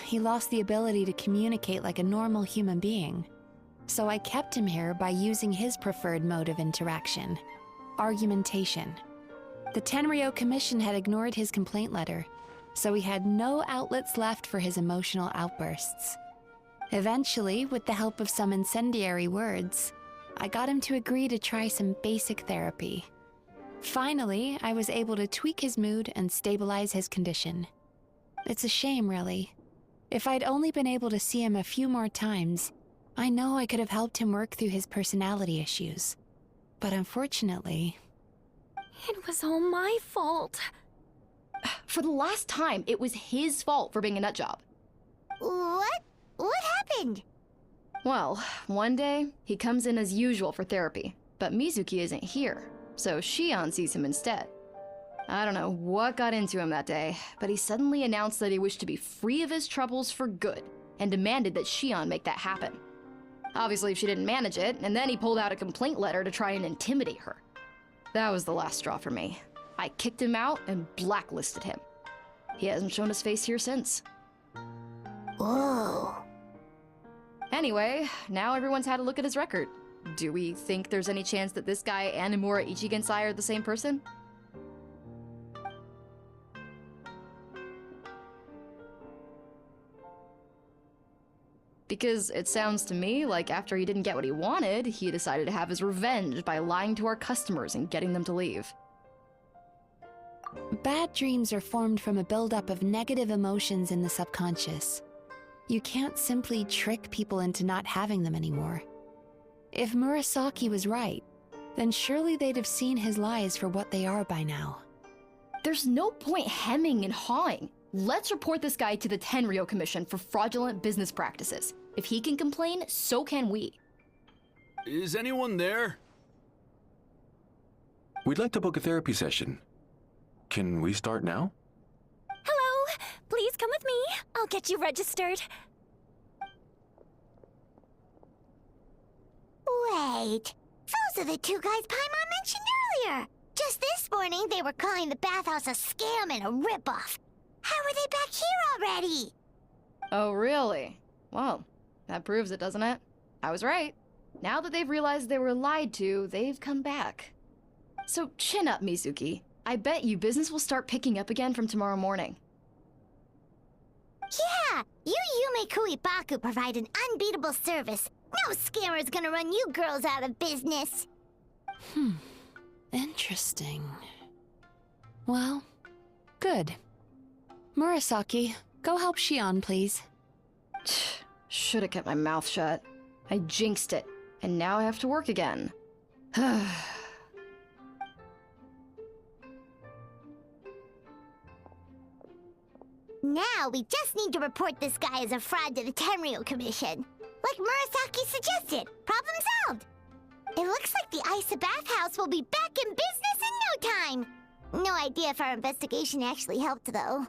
He lost the ability to communicate like a normal human being. So I kept him here by using his preferred mode of interaction: argumentation. The Tenryou Commission had ignored his complaint letter, so he had no outlets left for his emotional outbursts. Eventually, with the help of some incendiary words, I got him to agree to try some basic therapy. Finally, I was able to tweak his mood and stabilize his condition. It's a shame, really. If I'd only been able to see him a few more times, I know I could have helped him work through his personality issues. But unfortunately... It was all my fault. For the last time, it was his fault for being a nutjob. What? What happened? Well, one day, he comes in as usual for therapy, but Mizuki isn't here, so Shion sees him instead. I don't know what got into him that day, but he suddenly announced that he wished to be free of his troubles for good, and demanded that Shion make that happen. Obviously, she didn't manage it, and then he pulled out a complaint letter to try and intimidate her. That was the last straw for me. I kicked him out and blacklisted him. He hasn't shown his face here since. Whoa. Anyway, now everyone's had a look at his record. Do we think there's any chance that this guy and Imura Ichigensai are the same person? Because it sounds to me like after he didn't get what he wanted, he decided to have his revenge by lying to our customers and getting them to leave. Bad dreams are formed from a buildup of negative emotions in the subconscious. You can't simply trick people into not having them anymore. If Murasaki was right, then surely they'd have seen his lies for what they are by now. There's no point hemming and hawing. Let's report this guy to the Tenryou Commission for fraudulent business practices. If he can complain, so can we. Is anyone there? We'd like to book a therapy session. Can we start now? Hello! Please come with me. I'll get you registered. Wait, those are the two guys Paimon mentioned earlier. Just this morning, they were calling the bathhouse a scam and a ripoff. How are they back here already? Oh, really? Well, that proves it, doesn't it? I was right. Now that they've realized they were lied to, they've come back. So chin up, Mizuki. I bet you business will start picking up again from tomorrow morning. Yeah, you Yume Kuibaku provide an unbeatable service. No scammer's gonna run you girls out of business. Interesting. Well, good. Murasaki, go help Shion, please. Should've kept my mouth shut. I jinxed it, and now I have to work again. Now we just need to report this guy as a fraud to the Tenryu Commission. Like Murasaki suggested. Problem solved. It looks like the Isa bathhouse will be back in business in no time. No idea if our investigation actually helped, though.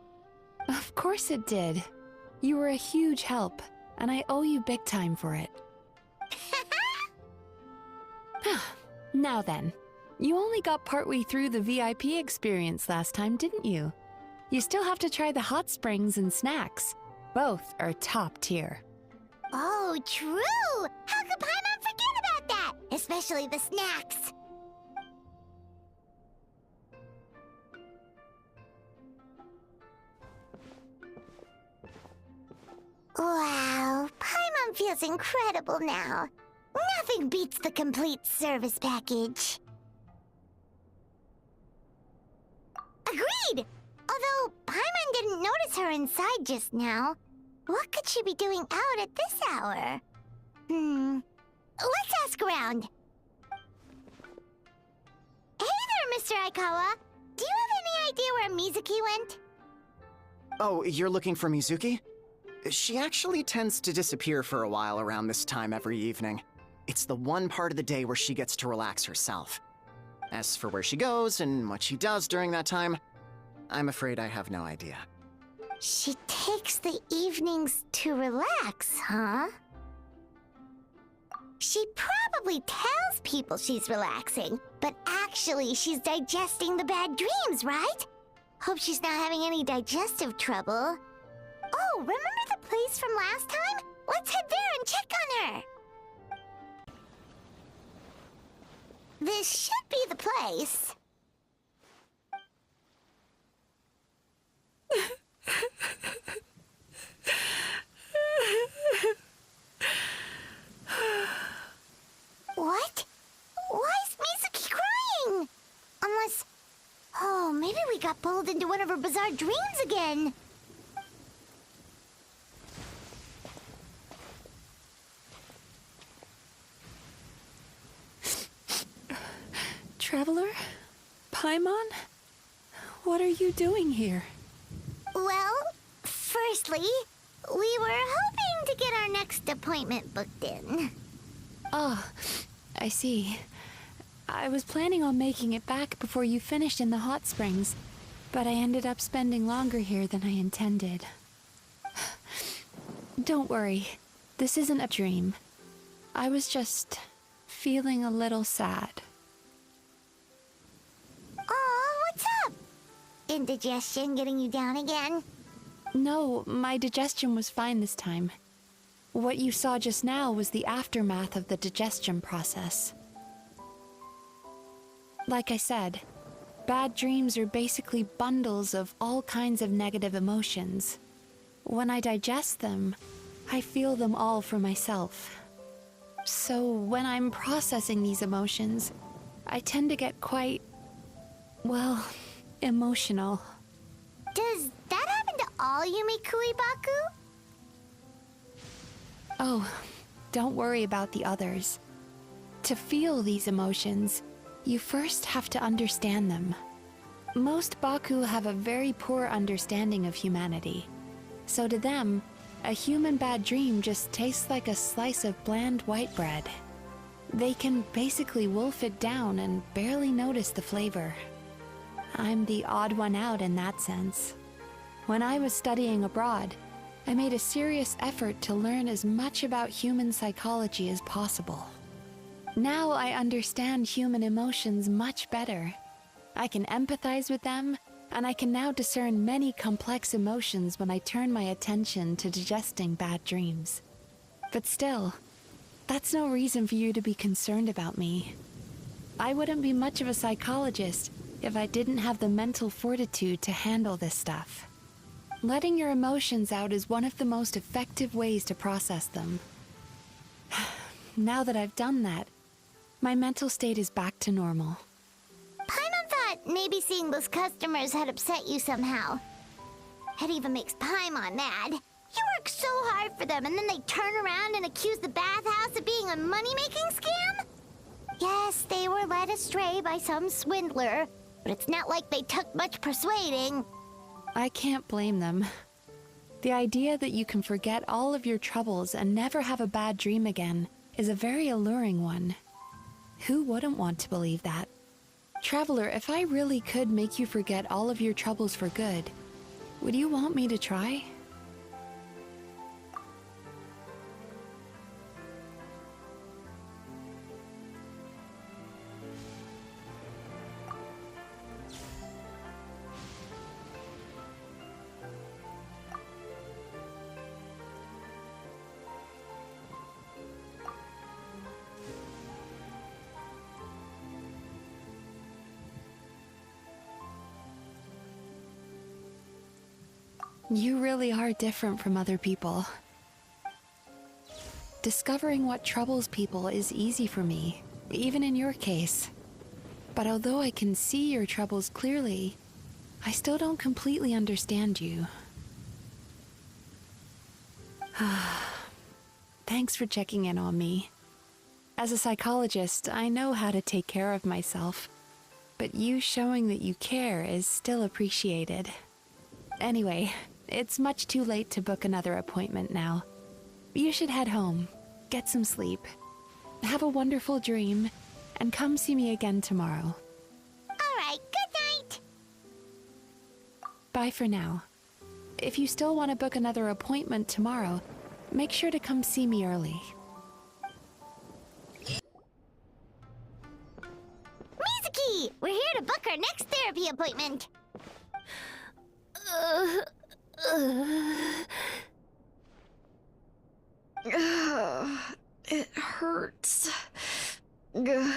Of course it did. You were a huge help, and I owe you big time for it. Now then, you only got partway through the VIP experience last time, didn't you? You still have to try the hot springs and snacks. Both are top tier. Oh, true! How could Paimon forget about that? Especially the snacks. Wow, Paimon feels incredible now. Nothing beats the complete service package. Agreed! Although Paimon didn't notice her inside just now. What could she be doing out at this hour? Let's ask around. Hey there, Mr. Aikawa. Do you have any idea where Mizuki went? Oh, you're looking for Mizuki? She actually tends to disappear for a while around this time every evening. It's the one part of the day where she gets to relax herself. As for where she goes and what she does during that time, I'm afraid I have no idea. She takes the evenings to relax, huh? She probably tells people she's relaxing, but actually she's digesting the bad dreams, right? Hope she's not having any digestive trouble. Oh, remember the place from last time? Let's head there and check on her. This should be the place. What? Why is Mizuki crying? Unless... Oh, maybe we got pulled into one of her bizarre dreams again. Traveler? Paimon? What are you doing here? Well, firstly, we were hoping to get our next appointment booked in. Oh, I see. I was planning on making it back before you finished in the hot springs, but I ended up spending longer here than I intended. Don't worry, this isn't a dream. I was just feeling a little sad. Oh, what's up? Indigestion getting you down again? No, my digestion was fine this time. What you saw just now was the aftermath of the digestion process. Like I said, bad dreams are basically bundles of all kinds of negative emotions. When I digest them, I feel them all for myself. So when I'm processing these emotions, I tend to get quite, well, emotional. Does that happen to all Yume Kuibaku? Oh, don't worry about the others. To feel these emotions, you first have to understand them. Most Baku have a very poor understanding of humanity. So to them, a human bad dream just tastes like a slice of bland white bread. They can basically wolf it down and barely notice the flavor. I'm the odd one out in that sense. When I was studying abroad, I made a serious effort to learn as much about human psychology as possible. Now I understand human emotions much better. I can empathize with them, and I can now discern many complex emotions when I turn my attention to digesting bad dreams. But still, that's no reason for you to be concerned about me. I wouldn't be much of a psychologist if I didn't have the mental fortitude to handle this stuff. Letting your emotions out is one of the most effective ways to process them. Now that I've done that, my mental state is back to normal. Paimon thought maybe seeing those customers had upset you somehow. It even makes Paimon mad. You work so hard for them, and then they turn around and accuse the bathhouse of being a money-making scam? Yes, they were led astray by some swindler, but it's not like they took much persuading. I can't blame them. The idea that you can forget all of your troubles and never have a bad dream again is a very alluring one. Who wouldn't want to believe that? Traveler, if I really could make you forget all of your troubles for good, would you want me to try? You really are different from other people. Discovering what troubles people is easy for me, even in your case. But although I can see your troubles clearly, I still don't completely understand you. Thanks for checking in on me. As a psychologist, I know how to take care of myself, but you showing that you care is still appreciated. Anyway, it's much too late to book another appointment now. You should head home, get some sleep, have a wonderful dream, and come see me again tomorrow. All right, good night. Bye for now. If you still want to book another appointment tomorrow, make sure to come see me early. Mizuki! We're here to book our next therapy appointment. It hurts. Oh no,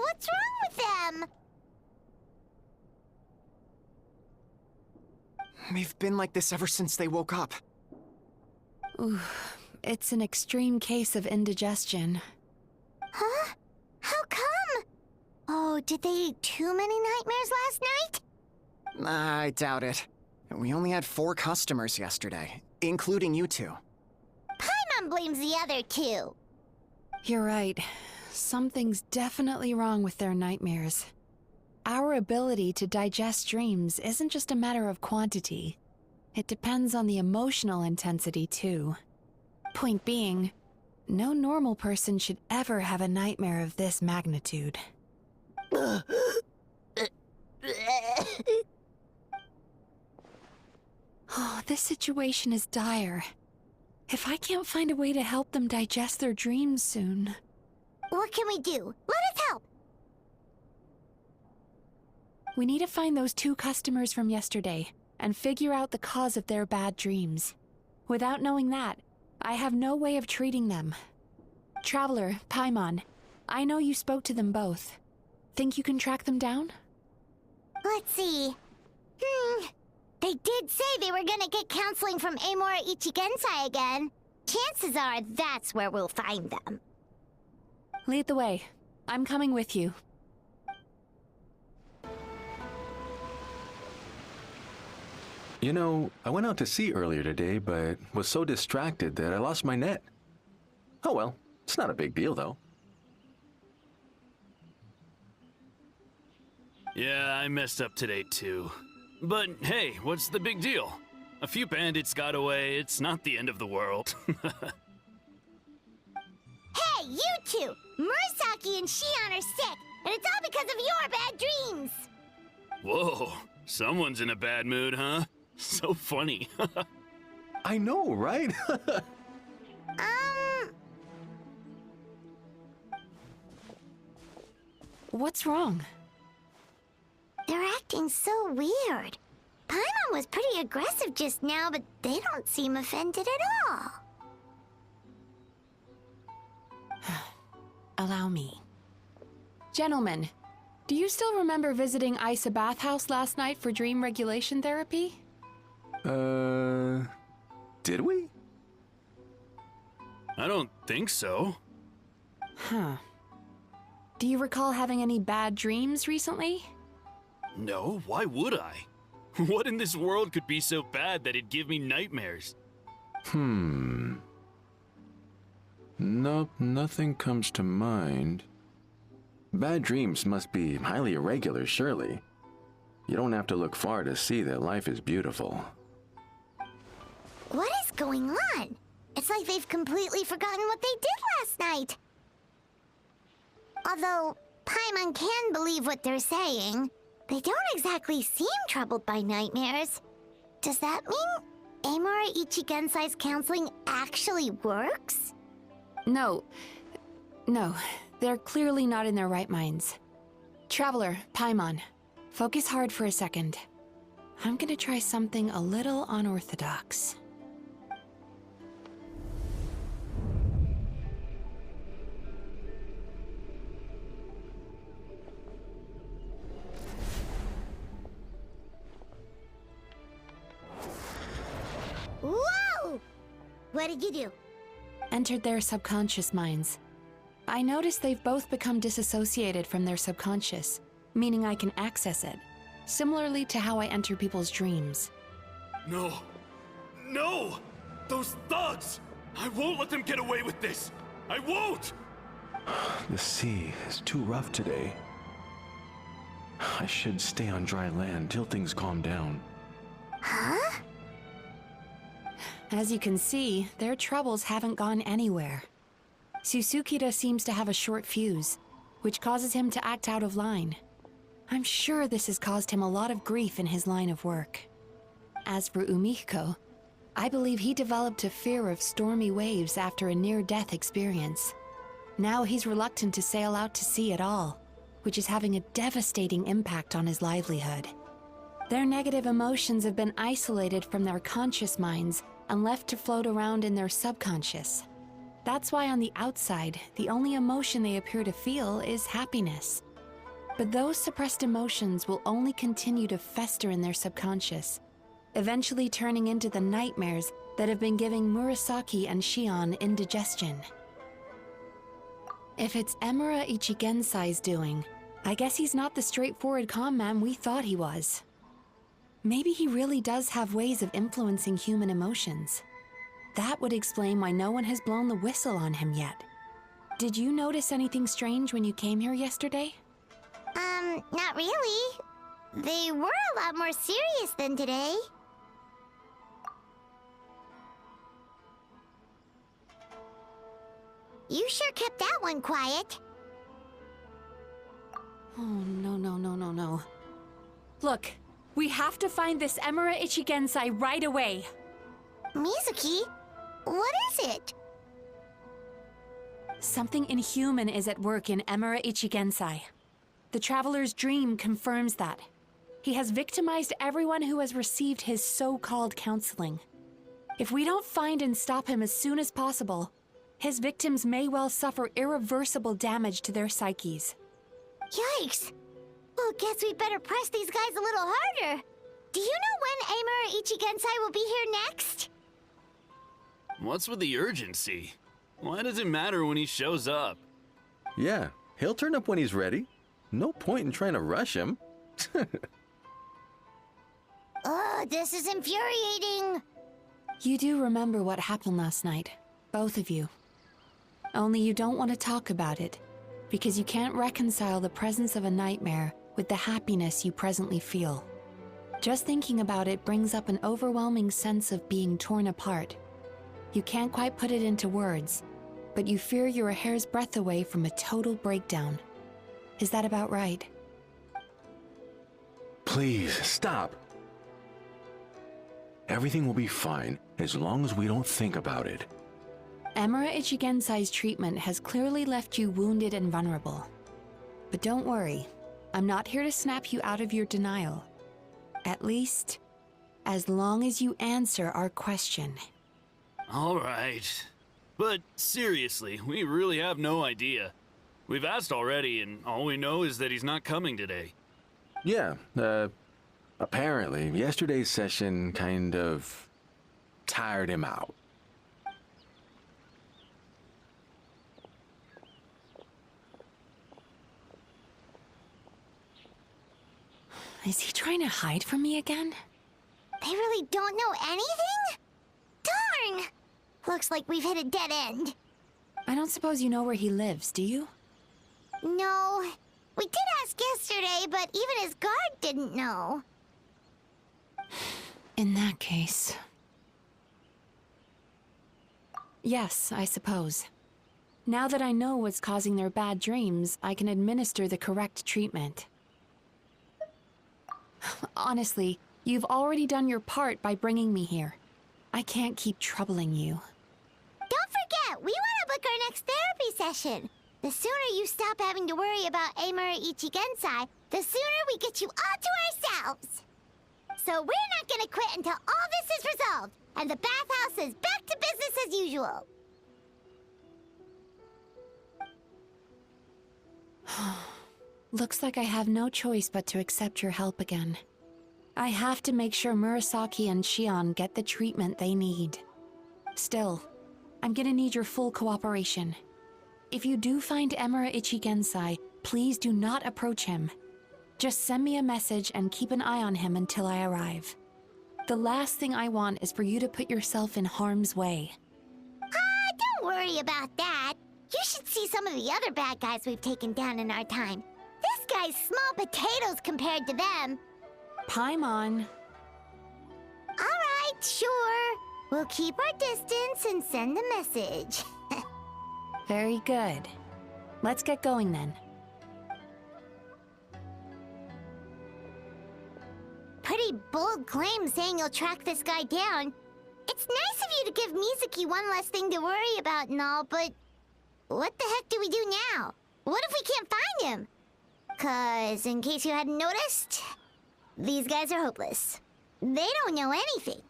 what's wrong with them? They've been like this ever since they woke up. Ooh, it's an extreme case of indigestion. Huh? How come? Oh, did they eat too many nightmares last night? I doubt it. We only had 4 customers yesterday, including you two. Paimon blames the other 2. You're right. Something's definitely wrong with their nightmares. Our ability to digest dreams isn't just a matter of quantity. It depends on the emotional intensity, too. Point being, no normal person should ever have a nightmare of this magnitude. Oh, this situation is dire. If I can't find a way to help them digest their dreams soon... What can we do? Let us help! We need to find those 2 customers from yesterday and figure out the cause of their bad dreams. Without knowing that, I have no way of treating them. Traveler, Paimon, I know you spoke to them both. Think you can track them down? Let's see. They did say they were gonna get counseling from Amora Ichigensai again. Chances are that's where we'll find them. Lead the way. I'm coming with you. You know, I went out to sea earlier today, but was so distracted that I lost my net. Oh well, it's not a big deal though. Yeah, I messed up today too. But hey, what's the big deal? A few bandits got away, it's not the end of the world. Hey, you 2! Murasaki and Shion are sick, and it's all because of your bad dreams! Whoa, someone's in a bad mood, huh? So funny. I know, right? What's wrong? They're acting so weird. Paimon was pretty aggressive just now, but they don't seem offended at all. Allow me. Gentlemen, do you still remember visiting Isa Bathhouse last night for dream regulation therapy? Did we? I don't think so. Huh. Do you recall having any bad dreams recently? No, why would I? What in this world could be so bad that it'd give me nightmares? Nope, nothing comes to mind. Bad dreams must be highly irregular, surely. You don't have to look far to see that life is beautiful. What is going on? It's like they've completely forgotten what they did last night. Although Paimon can believe what they're saying, they don't exactly seem troubled by nightmares. Does that mean Amura Ichigensai's counseling actually works? No, they're clearly not in their right minds. Traveler, Paimon, focus hard for a second. I'm gonna try something a little unorthodox. Whoa! What did you do? Entered their subconscious minds. I noticed they've both become disassociated from their subconscious, meaning I can access it, similarly to how I enter people's dreams. No! No! Those thugs! I won't let them get away with this! I won't! The sea is too rough today. I should stay on dry land till things calm down. Huh? As you can see, their troubles haven't gone anywhere. Susukida seems to have a short fuse, which causes him to act out of line. I'm sure this has caused him a lot of grief in his line of work. As for Umihiko, I believe he developed a fear of stormy waves after a near-death experience. Now he's reluctant to sail out to sea at all, which is having a devastating impact on his livelihood. Their negative emotions have been isolated from their conscious minds and left to float around in their subconscious. That's why on the outside, the only emotion they appear to feel is happiness. But those suppressed emotions will only continue to fester in their subconscious, eventually turning into the nightmares that have been giving Murasaki and Shion indigestion. If it's Emura Ichigensai's doing, I guess he's not the straightforward con man we thought he was. Maybe he really does have ways of influencing human emotions. That would explain why no one has blown the whistle on him yet. Did you notice anything strange when you came here yesterday? Not really. They were a lot more serious than today. You sure kept that one quiet. Oh, no. Look, we have to find this Emura Ichigensai right away. Mizuki, what is it? Something inhuman is at work in Emura Ichigensai. The Traveler's dream confirms that. He has victimized everyone who has received his so-called counseling. If we don't find and stop him as soon as possible, his victims may well suffer irreversible damage to their psyches. Yikes! Well, guess we better press these guys a little harder. Do you know when Amura Ichigensai will be here next? What's with the urgency? Why does it matter when he shows up? Yeah, he'll turn up when he's ready. No point in trying to rush him. Oh, this is infuriating. You do remember what happened last night, both of you. Only you don't want to talk about it, because you can't reconcile the presence of a nightmare with the happiness you presently feel. Just thinking about it brings up an overwhelming sense of being torn apart. You can't quite put it into words, but you fear you're a hair's breadth away from a total breakdown. Is that about right? Please, stop. Everything will be fine as long as we don't think about it. Emura Ichigensai's treatment has clearly left you wounded and vulnerable. But don't worry, I'm not here to snap you out of your denial. At least, as long as you answer our question. All right. But seriously, we really have no idea. We've asked already, and all we know is that he's not coming today. Yeah, apparently, yesterday's session kind of tired him out. Is he trying to hide from me again? They really don't know anything? Darn! Looks like we've hit a dead end. I don't suppose you know where he lives, do you? No. We did ask yesterday, but even his guard didn't know. In that case... Yes, I suppose. Now that I know what's causing their bad dreams, I can administer the correct treatment. Honestly, you've already done your part by bringing me here. I can't keep troubling you. Don't forget, we want to book our next therapy session. The sooner you stop having to worry about Amura Ichigensai, the sooner we get you all to ourselves. So we're not gonna quit until all this is resolved, and the bathhouse is back to business as usual. Looks like I have no choice but to accept your help again. I have to make sure Murasaki and Shion get the treatment they need. Still, I'm gonna need your full cooperation. If you do find Emura Ichigensai, please do not approach him. Just send me a message and keep an eye on him until I arrive. The last thing I want is for you to put yourself in harm's way. Don't worry about that. You should see some of the other bad guys we've taken down in our time. This guy's small potatoes compared to them. Paimon. Alright, sure. We'll keep our distance and send a message. Very good. Let's get going then. Pretty bold claim saying you'll track this guy down. It's nice of you to give Mizuki one less thing to worry about and all, but what the heck do we do now? What if we can't find him? 'Cause, in case you hadn't noticed, these guys are hopeless. They don't know anything.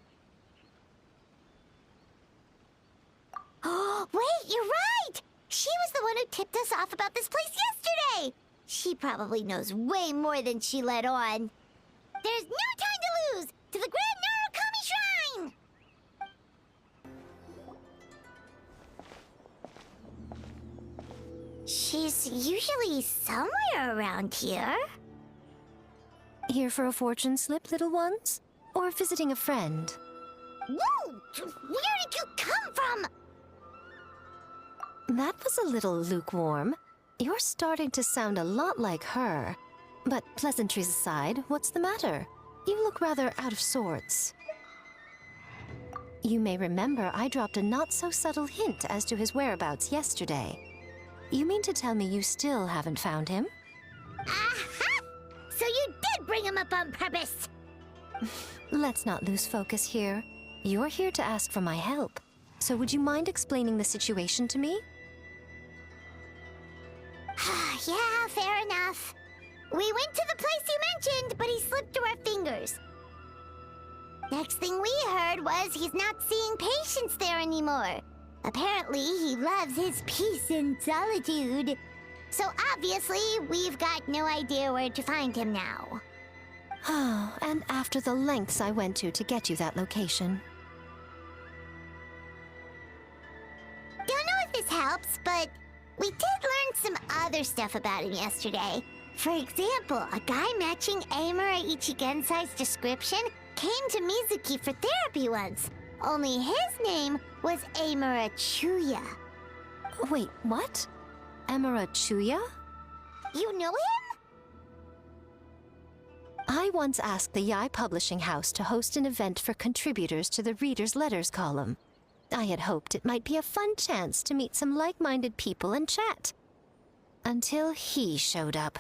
Oh, wait, you're right! She was the one who tipped us off about this place yesterday! She probably knows way more than she let on. There's no time to lose! To the Grand Narukami Shrine! She's usually somewhere around here. Here for a fortune slip, little ones? Or visiting a friend? Whoa! Where did you come from? That was a little lukewarm. You're starting to sound a lot like her. But pleasantries aside, what's the matter? You look rather out of sorts. You may remember I dropped a not-so-subtle hint as to his whereabouts yesterday. You mean to tell me you still haven't found him? Aha! So you did bring him up on purpose! Let's not lose focus here. You're here to ask for my help. So would you mind explaining the situation to me? Yeah, fair enough. We went to the place you mentioned, but he slipped through our fingers. Next thing we heard was he's not seeing patients there anymore. Apparently, he loves his peace and solitude. So obviously, we've got no idea where to find him now. Oh, and after the lengths I went to get you that location. Don't know if this helps, but we did learn some other stuff about him yesterday. For example, a guy matching Amura Ichigensai's description came to Mizuki for therapy once. Only his name was Amura Chuya. Wait, what? Amura Chuya? You know him? I once asked the Yai Publishing House to host an event for contributors to the Reader's Letters column. I had hoped it might be a fun chance to meet some like-minded people and chat. Until he showed up.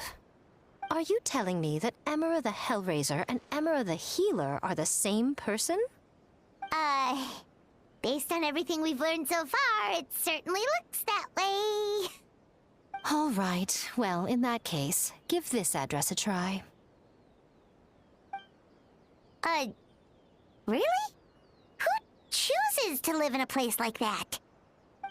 Are you telling me that Amura the Hellraiser and Amura the Healer are the same person? Based on everything we've learned so far, it certainly looks that way. All right, well, in that case, give this address a try. Really? Who chooses to live in a place like that?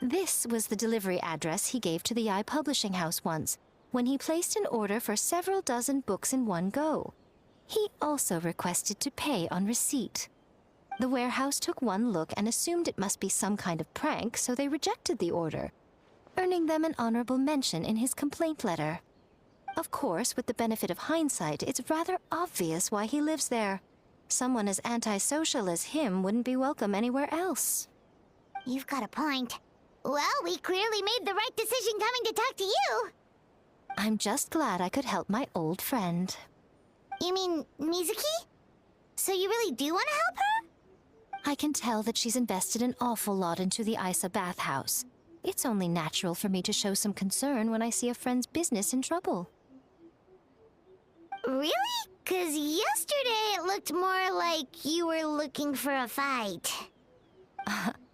This was the delivery address he gave to the publishing house once, when he placed an order for several dozen books in one go. He also requested to pay on receipt. The warehouse took one look and assumed it must be some kind of prank, so they rejected the order, earning them an honorable mention in his complaint letter. Of course, with the benefit of hindsight, it's rather obvious why he lives there. Someone as antisocial as him wouldn't be welcome anywhere else. You've got a point. Well, we clearly made the right decision coming to talk to you. I'm just glad I could help my old friend. You mean Mizuki? So you really do want to help her? I can tell that she's invested an awful lot into the Isa bathhouse. It's only natural for me to show some concern when I see a friend's business in trouble. Really? 'Cause yesterday it looked more like you were looking for a fight.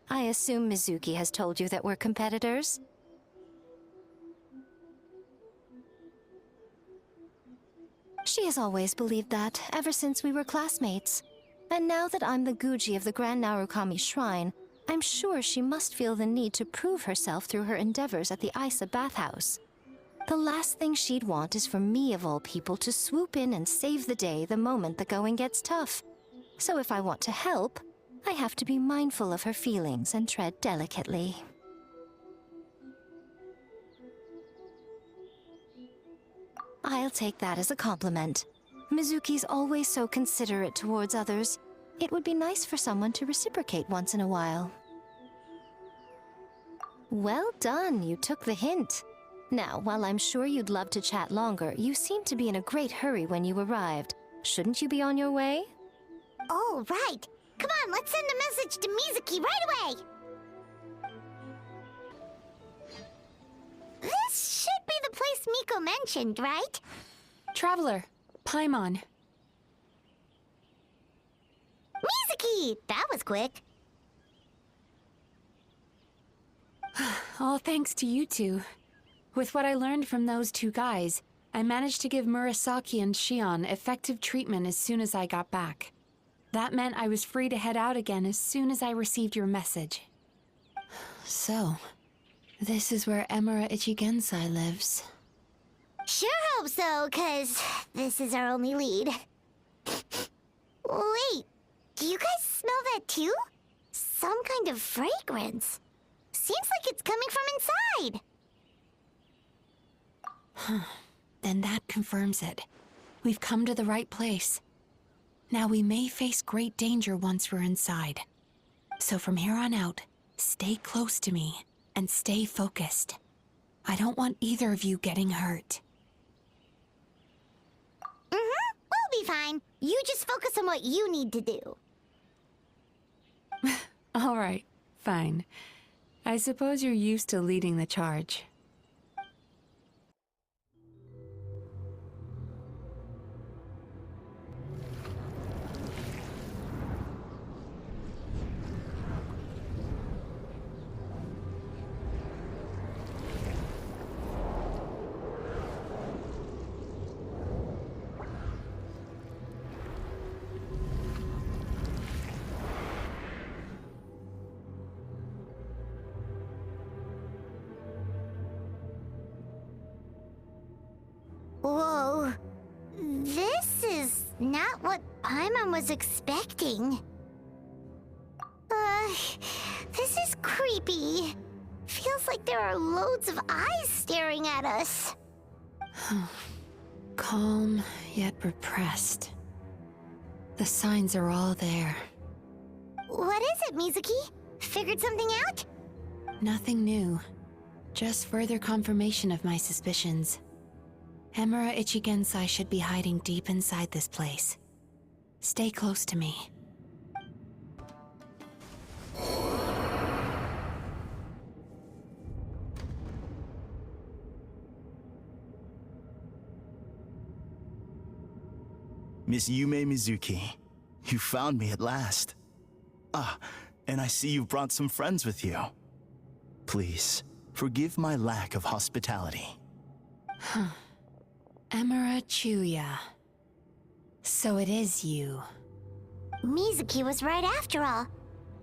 I assume Mizuki has told you that we're competitors? She has always believed that, ever since we were classmates. And now that I'm the Guji of the Grand Narukami Shrine, I'm sure she must feel the need to prove herself through her endeavors at the Isa bathhouse. The last thing she'd want is for me, of all people, to swoop in and save the day the moment the going gets tough. So if I want to help, I have to be mindful of her feelings and tread delicately. I'll take that as a compliment. Mizuki's always so considerate towards others. It would be nice for someone to reciprocate once in a while. Well done, you took the hint. Now, while I'm sure you'd love to chat longer, you seemed to be in a great hurry when you arrived. Shouldn't you be on your way? Oh, right. Come on, let's send a message to Mizuki right away. This should be the place Miko mentioned, right? Traveler, Paimon. Mizuki! That was quick. All thanks to you two. With what I learned from those two guys, I managed to give Murasaki and Shion effective treatment as soon as I got back. That meant I was free to head out again as soon as I received your message. So, this is where Emura Ichigensai lives. Sure hope so, 'cause this is our only lead. Wait, do you guys smell that too? Some kind of fragrance. Seems like it's coming from inside. Then that confirms it. We've come to the right place. Now we may face great danger once we're inside. So from here on out, stay close to me and stay focused. I don't want either of you getting hurt. We'll be fine. You just focus on what you need to do. All right, fine. I suppose you're used to leading the charge. Whoa. This is not what Paimon was expecting. This is creepy. Feels like there are loads of eyes staring at us. Calm, yet repressed. The signs are all there. What is it, Mizuki? Figured something out? Nothing new. Just further confirmation of my suspicions. Emura Ichigensai should be hiding deep inside this place. Stay close to me. Miss Yume Mizuki, you found me at last. Ah, and I see you've brought some friends with you. Please, forgive my lack of hospitality. Emira Chuya. So it is you. Mizuki was right after all.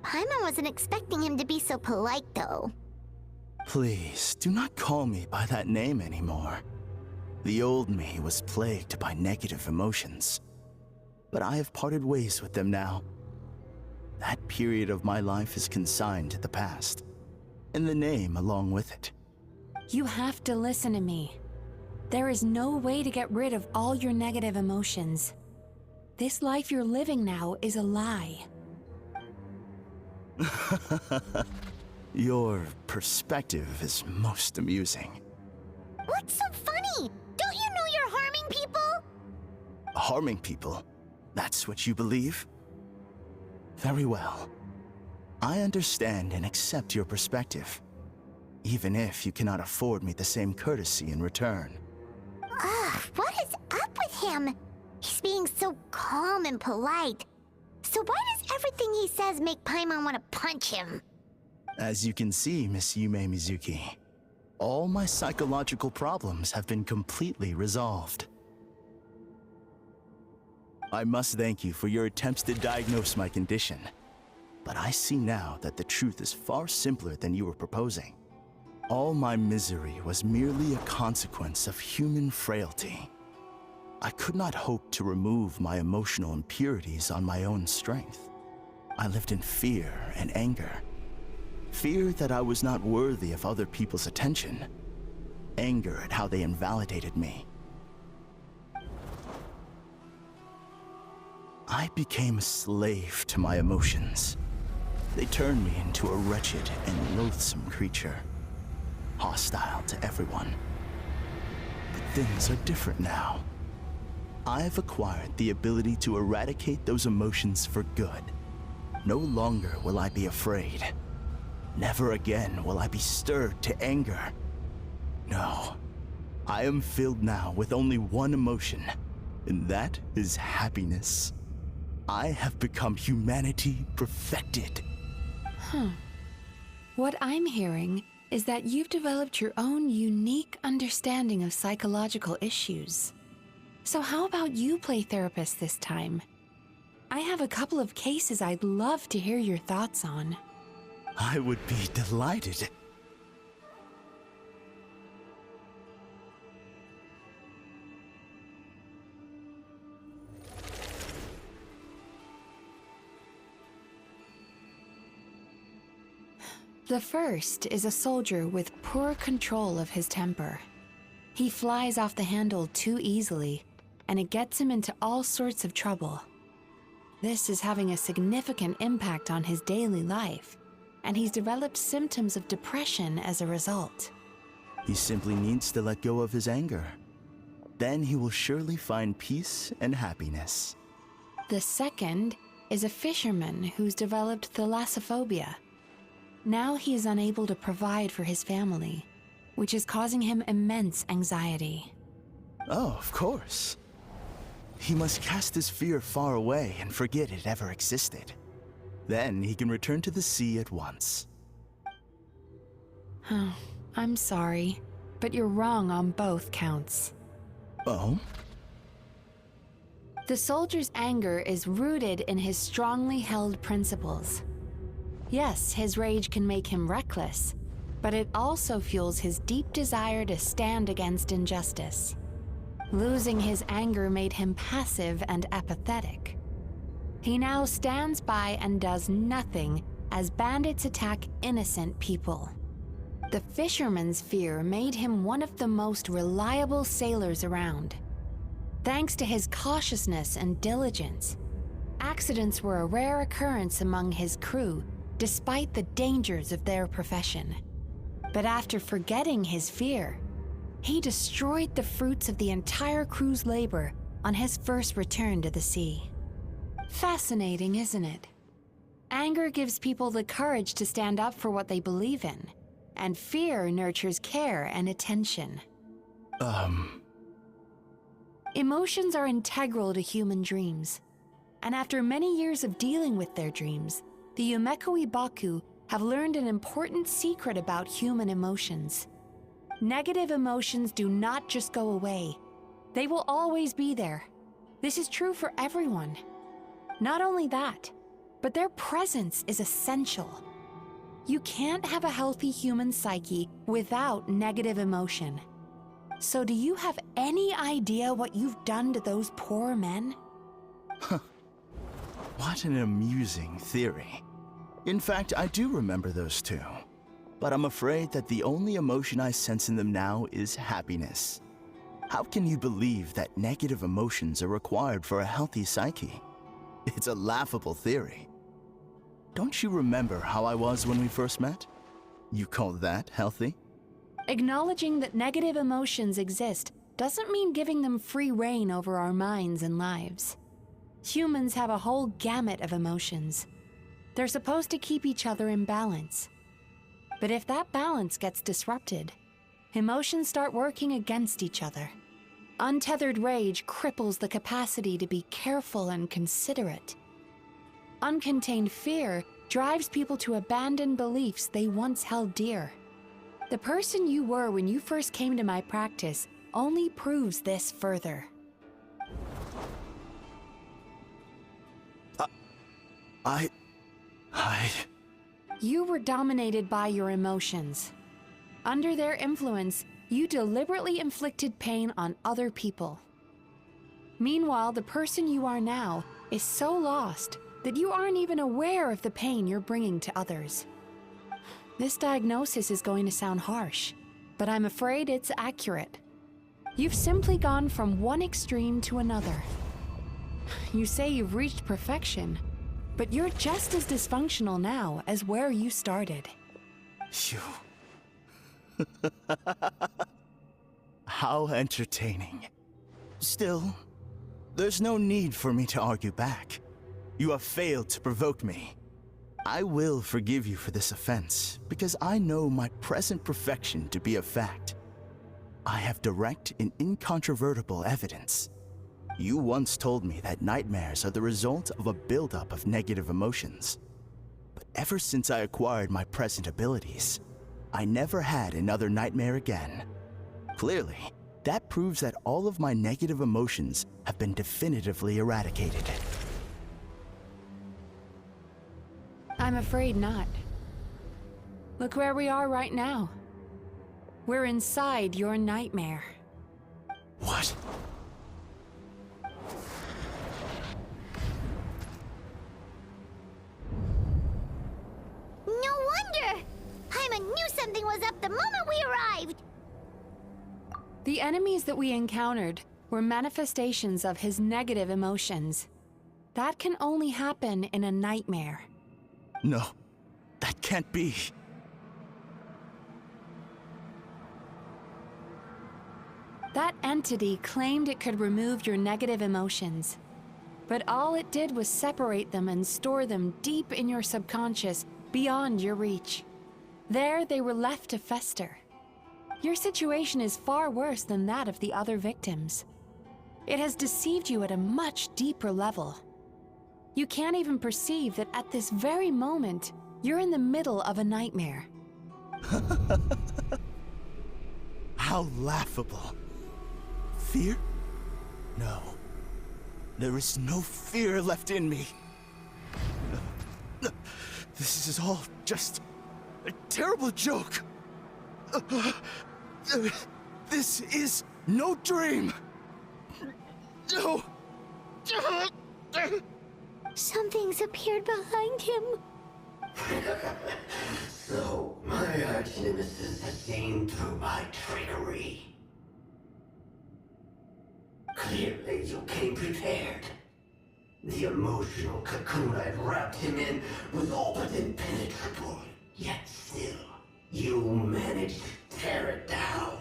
Paimon wasn't expecting him to be so polite, though. Please, do not call me by that name anymore. The old me was plagued by negative emotions, but I have parted ways with them now. That period of my life is consigned to the past, and the name along with it. You have to listen to me. There is no way to get rid of all your negative emotions. This life you're living now is a lie. Your perspective is most amusing. What's so funny? Don't you know you're harming people? Harming people? That's what you believe? Very well. I understand and accept your perspective, even if you cannot afford me the same courtesy in return. Ugh, what is up with him? He's being so calm and polite. So why does everything he says make Paimon want to punch him? As you can see, Miss Yume Mizuki, all my psychological problems have been completely resolved. I must thank you for your attempts to diagnose my condition, but I see now that the truth is far simpler than you were proposing. All my misery was merely a consequence of human frailty. I could not hope to remove my emotional impurities on my own strength. I lived in fear and anger. Fear that I was not worthy of other people's attention. Anger at how they invalidated me. I became a slave to my emotions. They turned me into a wretched and loathsome creature, hostile to everyone. But things are different now. I've acquired the ability to eradicate those emotions for good. No longer will I be afraid. Never again will I be stirred to anger. No, I am filled now with only one emotion, and that is happiness. I have become humanity perfected. What I'm hearing is that you've developed your own unique understanding of psychological issues. So how about you play therapist this time? I have a couple of cases I'd love to hear your thoughts on. I would be delighted. The first is a soldier with poor control of his temper. He flies off the handle too easily, and it gets him into all sorts of trouble. This is having a significant impact on his daily life, and he's developed symptoms of depression as a result. He simply needs to let go of his anger. Then he will surely find peace and happiness. The second is a fisherman who's developed thalassophobia. Now he is unable to provide for his family, which is causing him immense anxiety. Oh, of course. He must cast his fear far away and forget it ever existed. Then he can return to the sea at once. I'm sorry, but you're wrong on both counts. Oh? The soldier's anger is rooted in his strongly held principles. Yes, his rage can make him reckless, but it also fuels his deep desire to stand against injustice. Losing his anger made him passive and apathetic. He now stands by and does nothing as bandits attack innocent people. The fisherman's fear made him one of the most reliable sailors around. Thanks to his cautiousness and diligence, accidents were a rare occurrence among his crew despite the dangers of their profession. But after forgetting his fear, he destroyed the fruits of the entire crew's labor on his first return to the sea. Fascinating, isn't it? Anger gives people the courage to stand up for what they believe in, and fear nurtures care and attention. Emotions are integral to human dreams, and after many years of dealing with their dreams, the Yumekoi Baku have learned an important secret about human emotions. Negative emotions do not just go away. They will always be there. This is true for everyone. Not only that, but their presence is essential. You can't have a healthy human psyche without negative emotion. So do you have any idea what you've done to those poor men? What an amusing theory. In fact, I do remember those two. But I'm afraid that the only emotion I sense in them now is happiness. How can you believe that negative emotions are required for a healthy psyche? It's a laughable theory. Don't you remember how I was when we first met? You call that healthy? Acknowledging that negative emotions exist doesn't mean giving them free rein over our minds and lives. Humans have a whole gamut of emotions. They're supposed to keep each other in balance. But if that balance gets disrupted, emotions start working against each other. Untethered rage cripples the capacity to be careful and considerate. Uncontained fear drives people to abandon beliefs they once held dear. The person you were when you first came to my practice only proves this further. You were dominated by your emotions. Under their influence, you deliberately inflicted pain on other people. Meanwhile, the person you are now is so lost that you aren't even aware of the pain you're bringing to others. This diagnosis is going to sound harsh, but I'm afraid it's accurate. You've simply gone from one extreme to another. You say you've reached perfection, but you're just as dysfunctional now as where you started. You... How entertaining. Still, there's no need for me to argue back. You have failed to provoke me. I will forgive you for this offense, because I know my present perfection to be a fact. I have direct and incontrovertible evidence. You once told me that nightmares are the result of a buildup of negative emotions. But ever since I acquired my present abilities, I never had another nightmare again. Clearly, that proves that all of my negative emotions have been definitively eradicated. I'm afraid not. Look where we are right now. We're inside your nightmare. What? No wonder! Paimon knew something was up the moment we arrived! The enemies that we encountered were manifestations of his negative emotions. That can only happen in a nightmare. No, that can't be. That entity claimed it could remove your negative emotions. But all it did was separate them and store them deep in your subconscious, beyond your reach. There they were left to fester. Your situation is far worse than that of the other victims. It has deceived you at a much deeper level. You can't even perceive that at this very moment, you're in the middle of a nightmare. How laughable. Fear? No. There is no fear left in me. This is all just a terrible joke. This is no dream. No. Something's appeared behind him. So, my arch-nemesis has seen through my trickery. Clearly, you came prepared. The emotional cocoon I'd wrapped him in was all but impenetrable. Yet still, you managed to tear it down.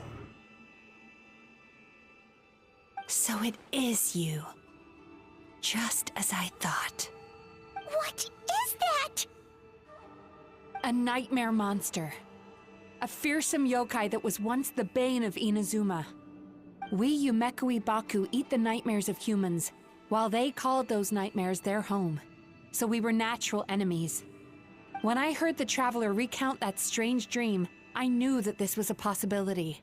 So it is you. Just as I thought. What is that? A nightmare monster. A fearsome yokai that was once the bane of Inazuma. We Yumekui Baku eat the nightmares of humans, while they called those nightmares their home. So we were natural enemies. When I heard the traveler recount that strange dream, I knew that this was a possibility.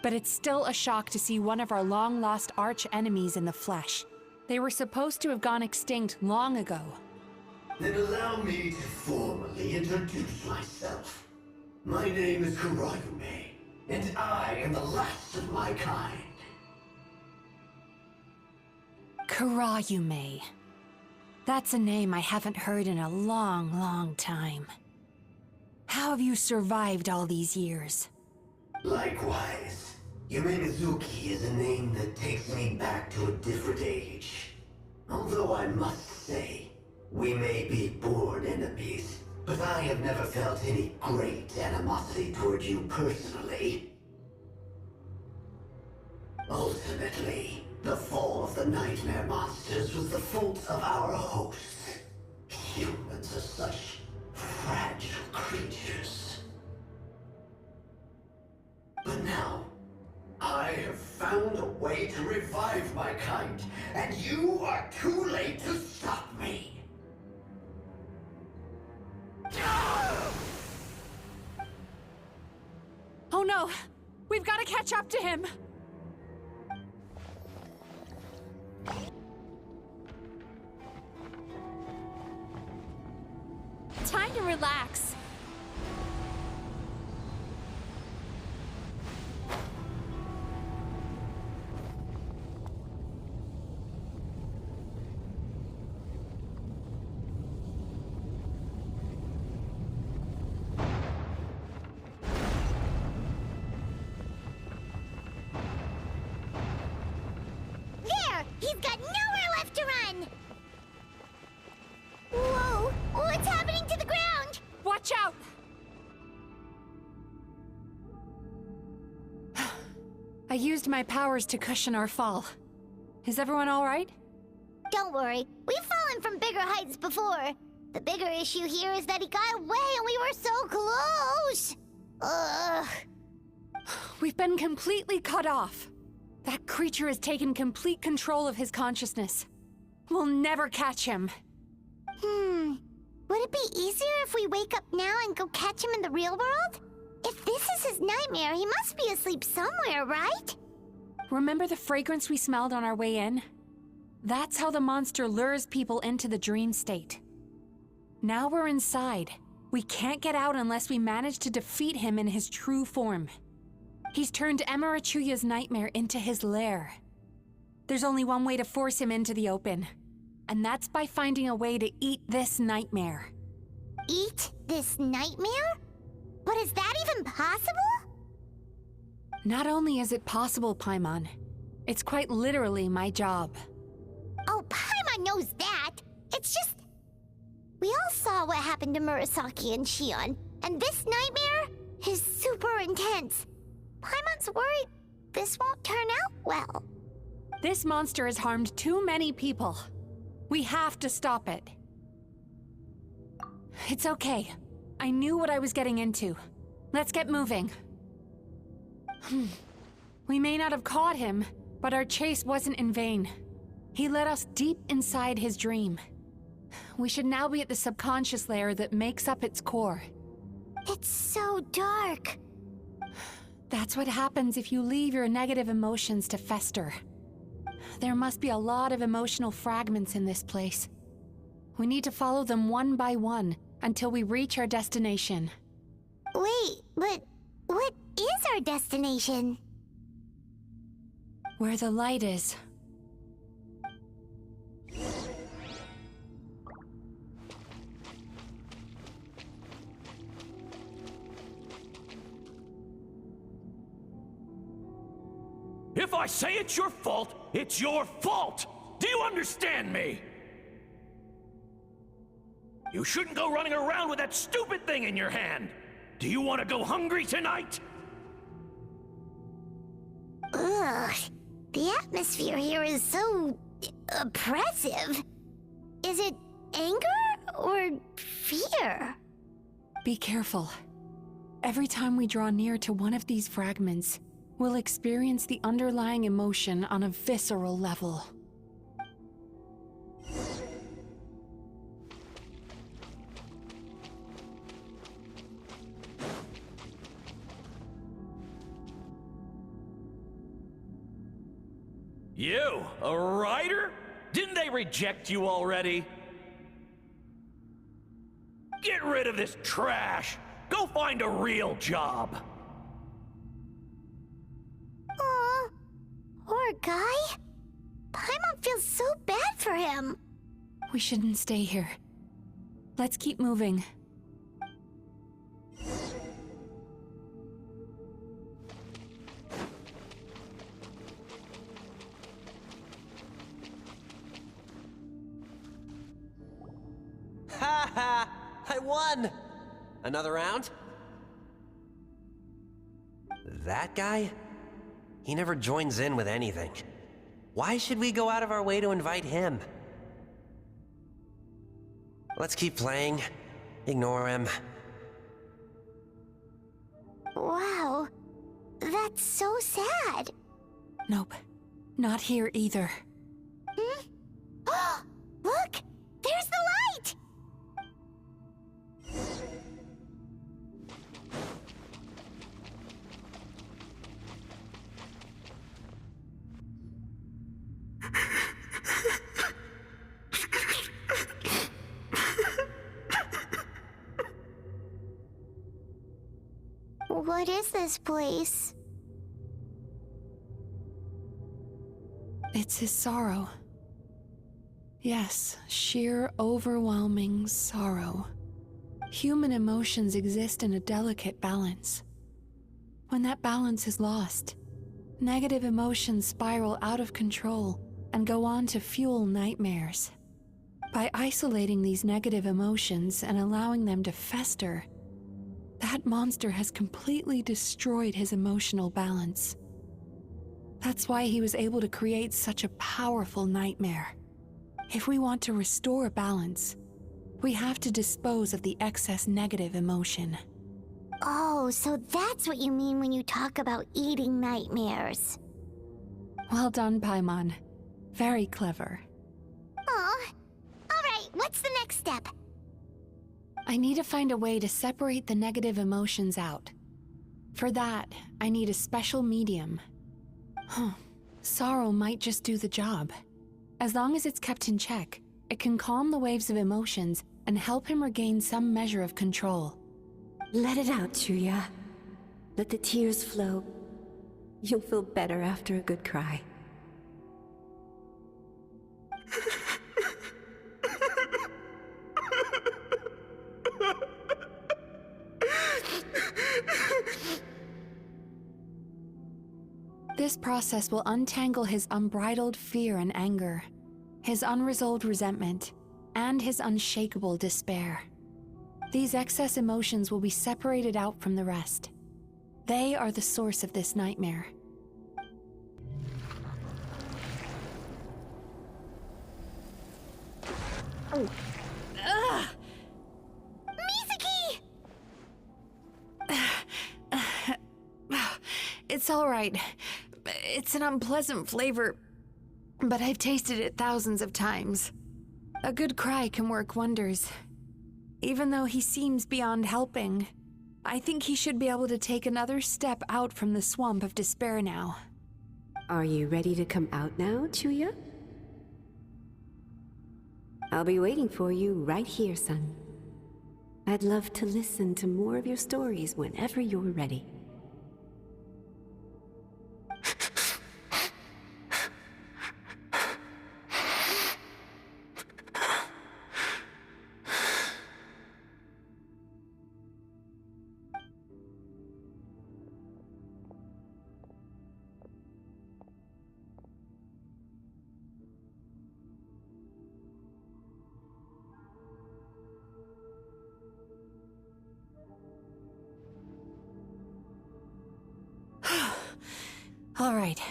But it's still a shock to see one of our long-lost arch-enemies in the flesh. They were supposed to have gone extinct long ago. Then allow me to formally introduce myself. My name is Kurayume, and I am the last of my kind. Kurayume. That's a name I haven't heard in a long, long time. How have you survived all these years? Likewise. Yume Mizuki is a name that takes me back to a different age. Although I must say, we may be born enemies, but I have never felt any great animosity toward you personally. Ultimately, the fall of the nightmare monsters was the fault of our hosts. Humans are such fragile creatures. But now, I have found a way to revive my kind, and you are too late to stop me. Oh no! We've got to catch up to him! Time to relax. There! He's got nowhere left to run! Whoa! What's happening to the ground? Watch out! I used my powers to cushion our fall. Is everyone all right? Don't worry, we've fallen from bigger heights before. The bigger issue here is that he got away and we were so close! Ugh. We've been completely cut off. That creature has taken complete control of his consciousness. We'll never catch him. Would it be easier if we wake up now and go catch him in the real world? If this is his nightmare, he must be asleep somewhere, right? Remember the fragrance we smelled on our way in? That's how the monster lures people into the dream state. Now we're inside. We can't get out unless we manage to defeat him in his true form. He's turned Emarachuya's nightmare into his lair. There's only one way to force him into the open, and that's by finding a way to eat this nightmare. Eat this nightmare? But is that even possible? Not only is it possible, Paimon, it's quite literally my job. Oh, Paimon knows that! It's just... We all saw what happened to Murasaki and Shion, and this nightmare is super intense. Paimon's worried this won't turn out well. This monster has harmed too many people. We have to stop it. It's okay. I knew what I was getting into. Let's get moving. We may not have caught him, but our chase wasn't in vain. He led us deep inside his dream. We should now be at the subconscious layer that makes up its core. It's so dark. That's what happens if you leave your negative emotions to fester. There must be a lot of emotional fragments in this place. We need to follow them one by one until we reach our destination. Wait, but what is our destination? Where the light is. If I say it's your fault, it's your fault! Do you understand me? You shouldn't go running around with that stupid thing in your hand! Do you want to go hungry tonight? Ugh. The atmosphere here is so... oppressive. Is it anger or fear? Be careful. Every time we draw near to one of these fragments, we'll experience the underlying emotion on a visceral level. You, a writer? Didn't they reject you already? Get rid of this trash! Go find a real job! Aw, poor guy. Paimon feels so bad for him. We shouldn't stay here. Let's keep moving. Ha ha! I won! Another round? That guy? He never joins in with anything. Why should we go out of our way to invite him? Let's keep playing. Ignore him. Wow, that's so sad. Nope, not here either. Hmm? Look! There's the light! What is this place? It's his sorrow. Yes, sheer overwhelming sorrow. Human emotions exist in a delicate balance. When that balance is lost, negative emotions spiral out of control and go on to fuel nightmares. By isolating these negative emotions and allowing them to fester, that monster has completely destroyed his emotional balance. That's why he was able to create such a powerful nightmare. If we want to restore balance, we have to dispose of the excess negative emotion. Oh, so that's what you mean when you talk about eating nightmares. Well done, Paimon. Very clever. Aw. Alright, what's the next step? I need to find a way to separate the negative emotions out. For that, I need a special medium. Sorrow might just do the job. As long as it's kept in check, it can calm the waves of emotions and help him regain some measure of control. Let it out, Chuya. Let the tears flow. You'll feel better after a good cry. This process will untangle his unbridled fear and anger, his unresolved resentment, and his unshakable despair. These excess emotions will be separated out from the rest. They are the source of this nightmare. Oh. Ugh! Mizuki! It's all right. It's an unpleasant flavor, but I've tasted it thousands of times. A good cry can work wonders. Even though he seems beyond helping, I think he should be able to take another step out from the swamp of despair now. Are you ready to come out now, Chuya? I'll be waiting for you right here, son. I'd love to listen to more of your stories whenever you're ready. All right.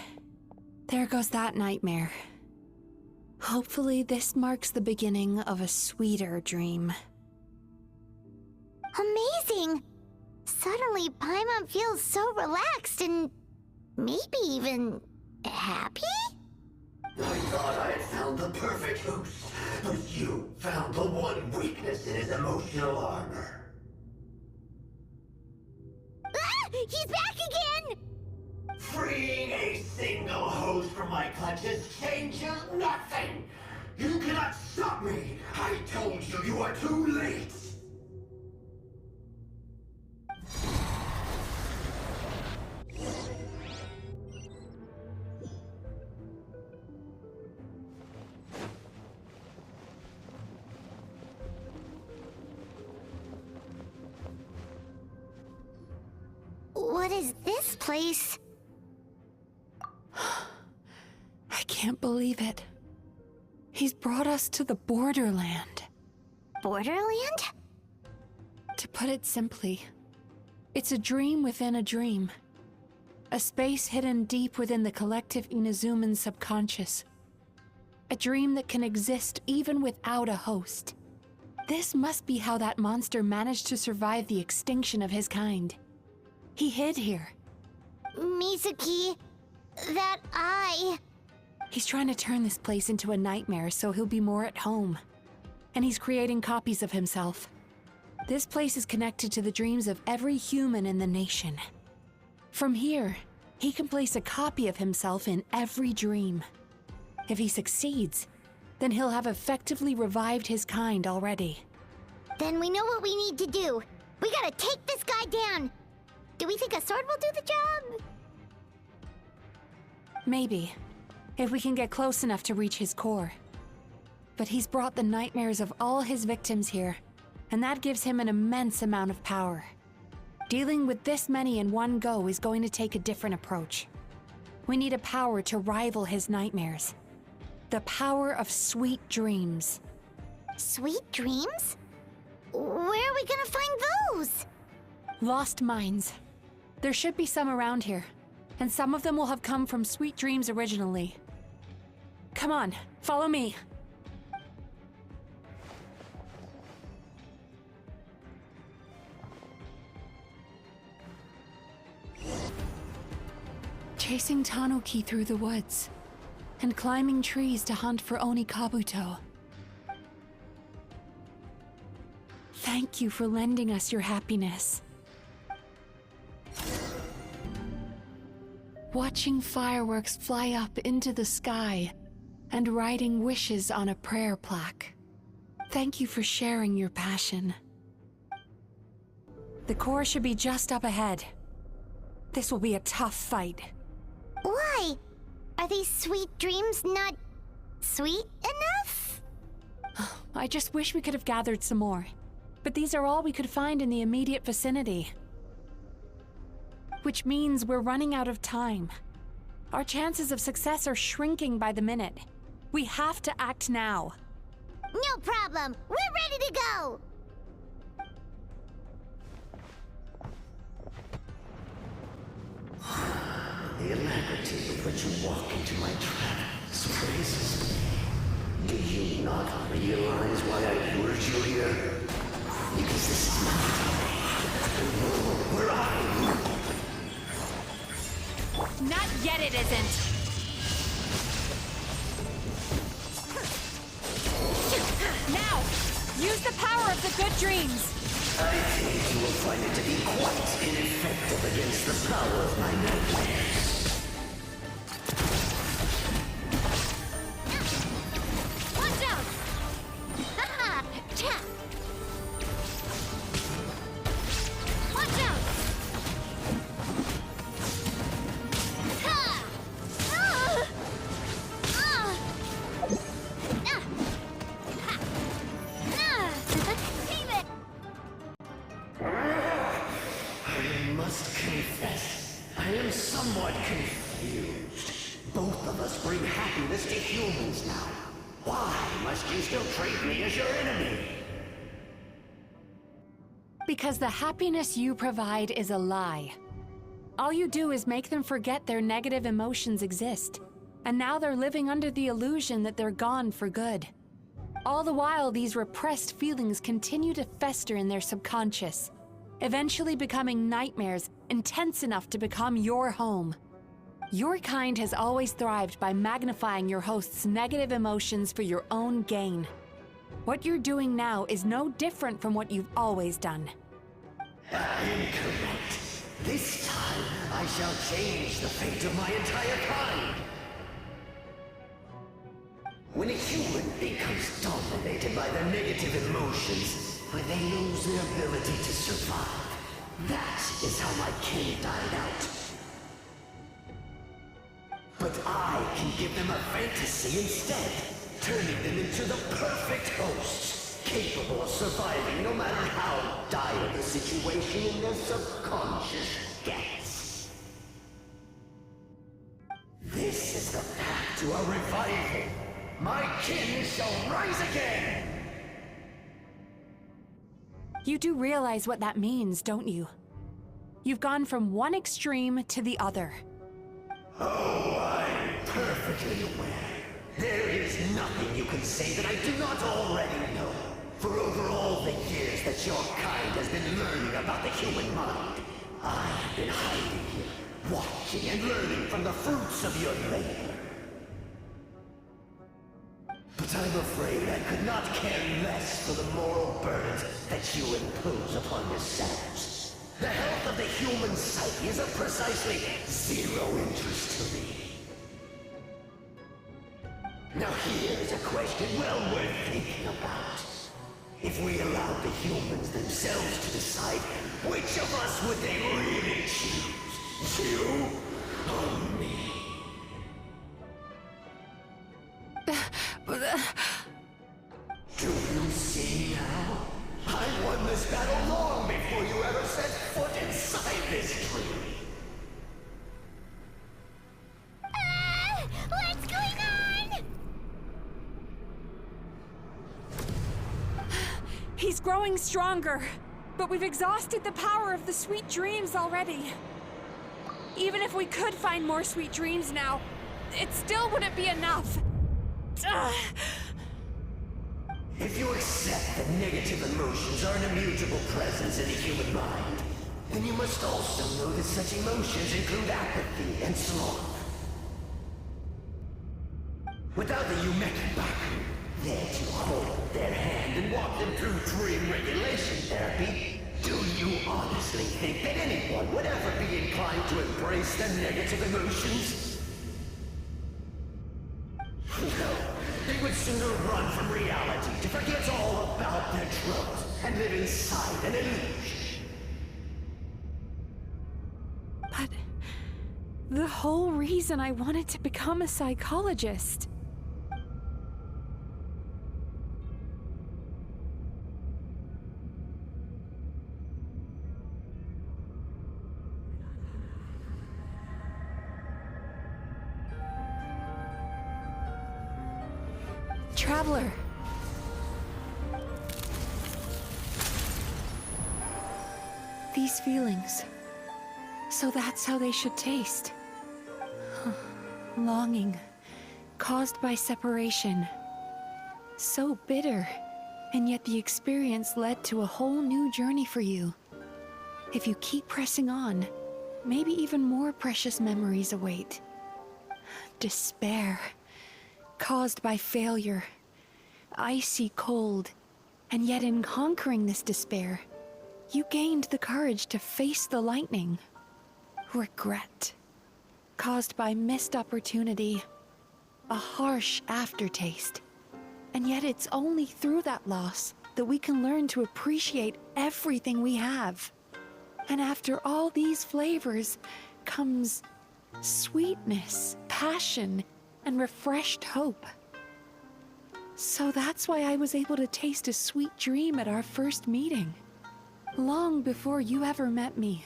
There goes that nightmare. Hopefully this marks the beginning of a sweeter dream. Amazing! Suddenly, Paimon feels so relaxed and maybe even happy? I thought I had found the perfect host, but you found the one weakness in his emotional armor. Ah! He's back again! Freeing a single host from my clutch intelligence changes nothing! You cannot stop me! I told you you are too late! What is this place? I can't believe it. He's brought us to the Borderland. Borderland? To put it simply, it's a dream within a dream. A space hidden deep within the collective Inazuman subconscious. A dream that can exist even without a host. This must be how that monster managed to survive the extinction of his kind. He hid here. Mizuki, that eye. He's trying to turn this place into a nightmare so he'll be more at home. And he's creating copies of himself. This place is connected to the dreams of every human in the nation. From here, he can place a copy of himself in every dream. If he succeeds, then he'll have effectively revived his kind already. Then we know what we need to do. We gotta take this guy down. Do we think a sword will do the job? Maybe, if we can get close enough to reach his core. But he's brought the nightmares of all his victims here, and that gives him an immense amount of power. Dealing with this many in one go is going to take a different approach. We need a power to rival his nightmares. The power of sweet dreams. Sweet dreams? Where are we gonna find those? Lost minds. There should be some around here, and some of them will have come from sweet dreams originally. Come on, follow me. Chasing Tanuki through the woods, and climbing trees to hunt for Oni Kabuto. Thank you for lending us your happiness. Watching fireworks fly up into the sky and writing wishes on a prayer plaque. Thank you for sharing your passion. The core should be just up ahead. This will be a tough fight. Why? Are these sweet dreams not sweet enough? I just wish we could have gathered some more. But these are all we could find in the immediate vicinity. Which means we're running out of time. Our chances of success are shrinking by the minute. We have to act now. No problem. We're ready to go. The alacrity with which you walk into my trap surprises me. Do you not realize why I lured you here? Because this is my time. Where are you? Not yet, it isn't. Now, use the power of the good dreams. I think you will find it to be quite ineffective against the power of my nightmares. Watch out! Ha! Cha! Watch out! Ha! Ah! Ah! Ah! Ha! Ah! Save it! I must confess, I am somewhat confused. Both of us bring happiness to humans now. Why must you still treat me as your enemy? Because the happiness you provide is a lie. All you do is make them forget their negative emotions exist. And now they're living under the illusion that they're gone for good. All the while, these repressed feelings continue to fester in their subconscious, eventually becoming nightmares intense enough to become your home. Your kind has always thrived by magnifying your host's negative emotions for your own gain. What you're doing now is no different from what you've always done. I am correct. This time, I shall change the fate of my entire kind. When a human becomes dominated by their negative emotions, when they lose their ability to survive, that is how my kin died out. But I can give them a fantasy instead, turning them into the perfect hosts, capable of surviving no matter how dire the situation in their subconscious gets. This is the path to a revival. My kin shall rise again! You do realize what that means, don't you? You've gone from one extreme to the other. Oh, I'm perfectly aware. There is nothing you can say that I do not already know. For over all the years that your kind has been learning about the human mind, I have been hiding here, watching and learning from the fruits of your labor. But I'm afraid I could not care less for the moral burdens that you impose upon yourselves. The health of the human psyche is of precisely zero interest to me. Now here is a question well worth thinking about. If we allowed the humans themselves to decide, which of us would they really choose? You or me? Do you see now? I won this battle long before you ever set foot inside this tree. What's going on? He's growing stronger, but we've exhausted the power of the sweet dreams already. Even if we could find more sweet dreams now, it still wouldn't be enough. If you accept that negative emotions are an immutable presence in the human mind, then you must also know that such emotions include apathy and sloth. Without the Yumeki Baku there to hold their hand and walk them through dream regulation therapy, do you honestly think that anyone would ever be inclined to embrace their negative emotions? No, they would sooner run from reality to forget all about their troubles and live inside an illusion. But the whole reason I wanted to become a psychologist. Traveler. These feelings. So that's how they should taste. Longing. Caused by separation. So bitter. And yet the experience led to a whole new journey for you. If you keep pressing on, maybe even more precious memories await. Despair. Caused by failure. Icy cold. And yet in conquering this despair, you gained the courage to face the lightning. Regret. Caused by missed opportunity. A harsh aftertaste. And yet it's only through that loss that we can learn to appreciate everything we have. And after all these flavors comes sweetness, passion, and refreshed hope. So that's why I was able to taste a sweet dream at our first meeting. Long before you ever met me.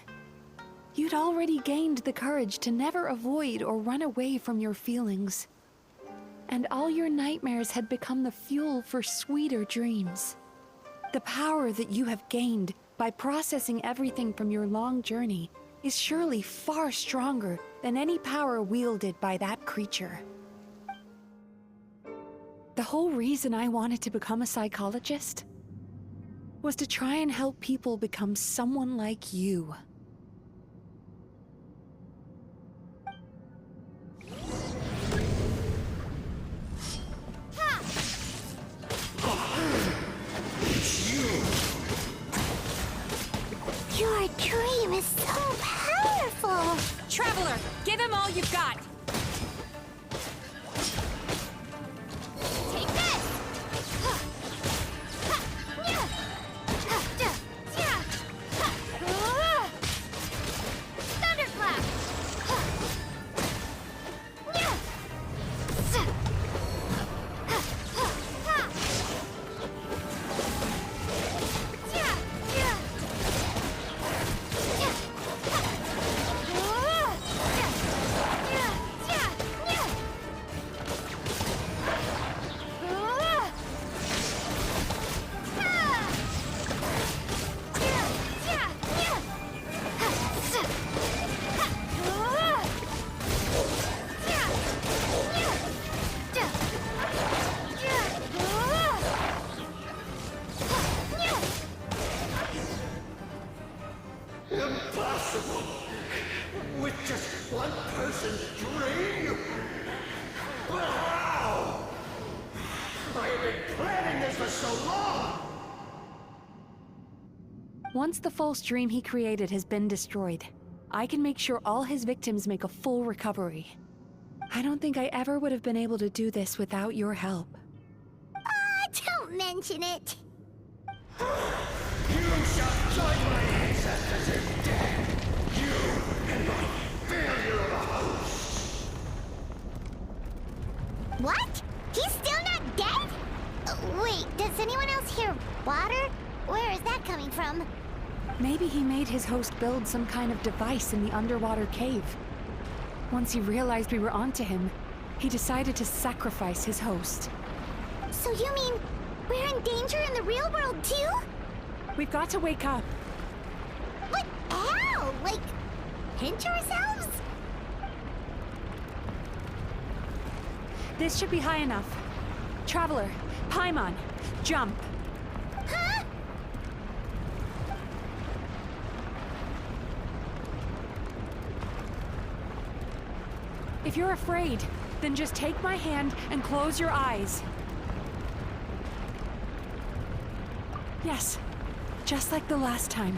You'd already gained the courage to never avoid or run away from your feelings. And all your nightmares had become the fuel for sweeter dreams. The power that you have gained by processing everything from your long journey is surely far stronger than any power wielded by that creature. The whole reason I wanted to become a psychologist was to try and help people become someone like you. Your dream is so powerful! Traveler, give him all you've got! possible? With just one person's dream? But how? I have been planning this for so long! Once the false dream he created has been destroyed, I can make sure all his victims make a full recovery. I don't think I ever would have been able to do this without your help. Don't mention it. You shall join my ancestors in death! You and my failure of a host! What? He's still not dead? Wait, does anyone else hear water? Where is that coming from? Maybe he made his host build some kind of device in the underwater cave. Once he realized we were onto him, he decided to sacrifice his host. So you mean we're in danger in the real world too? We've got to wake up. But how? Like, pinch ourselves? This should be high enough. Traveler, Paimon, jump. Huh? If you're afraid, then just take my hand and close your eyes. Yes, just like the last time.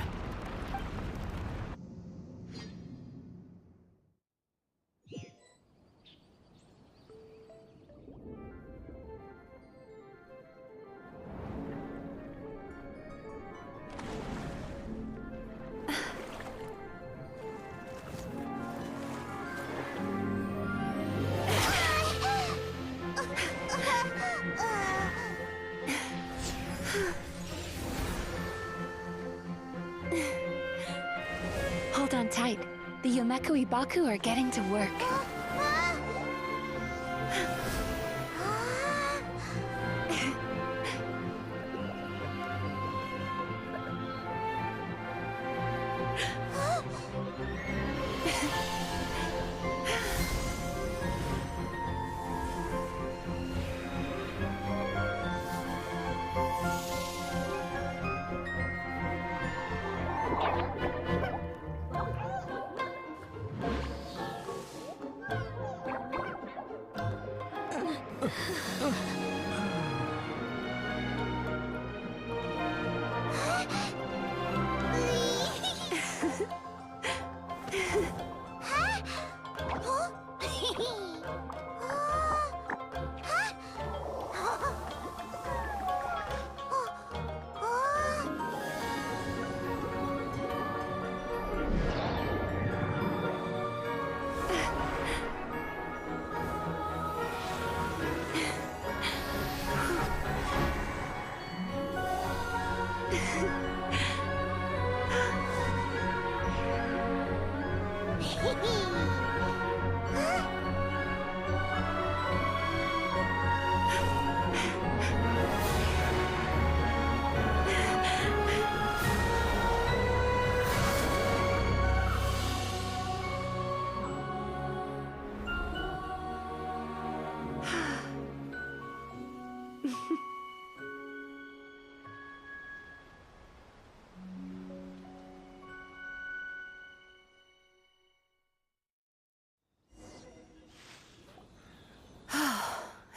Hold on tight. The Yomeku Ibaku are getting to work.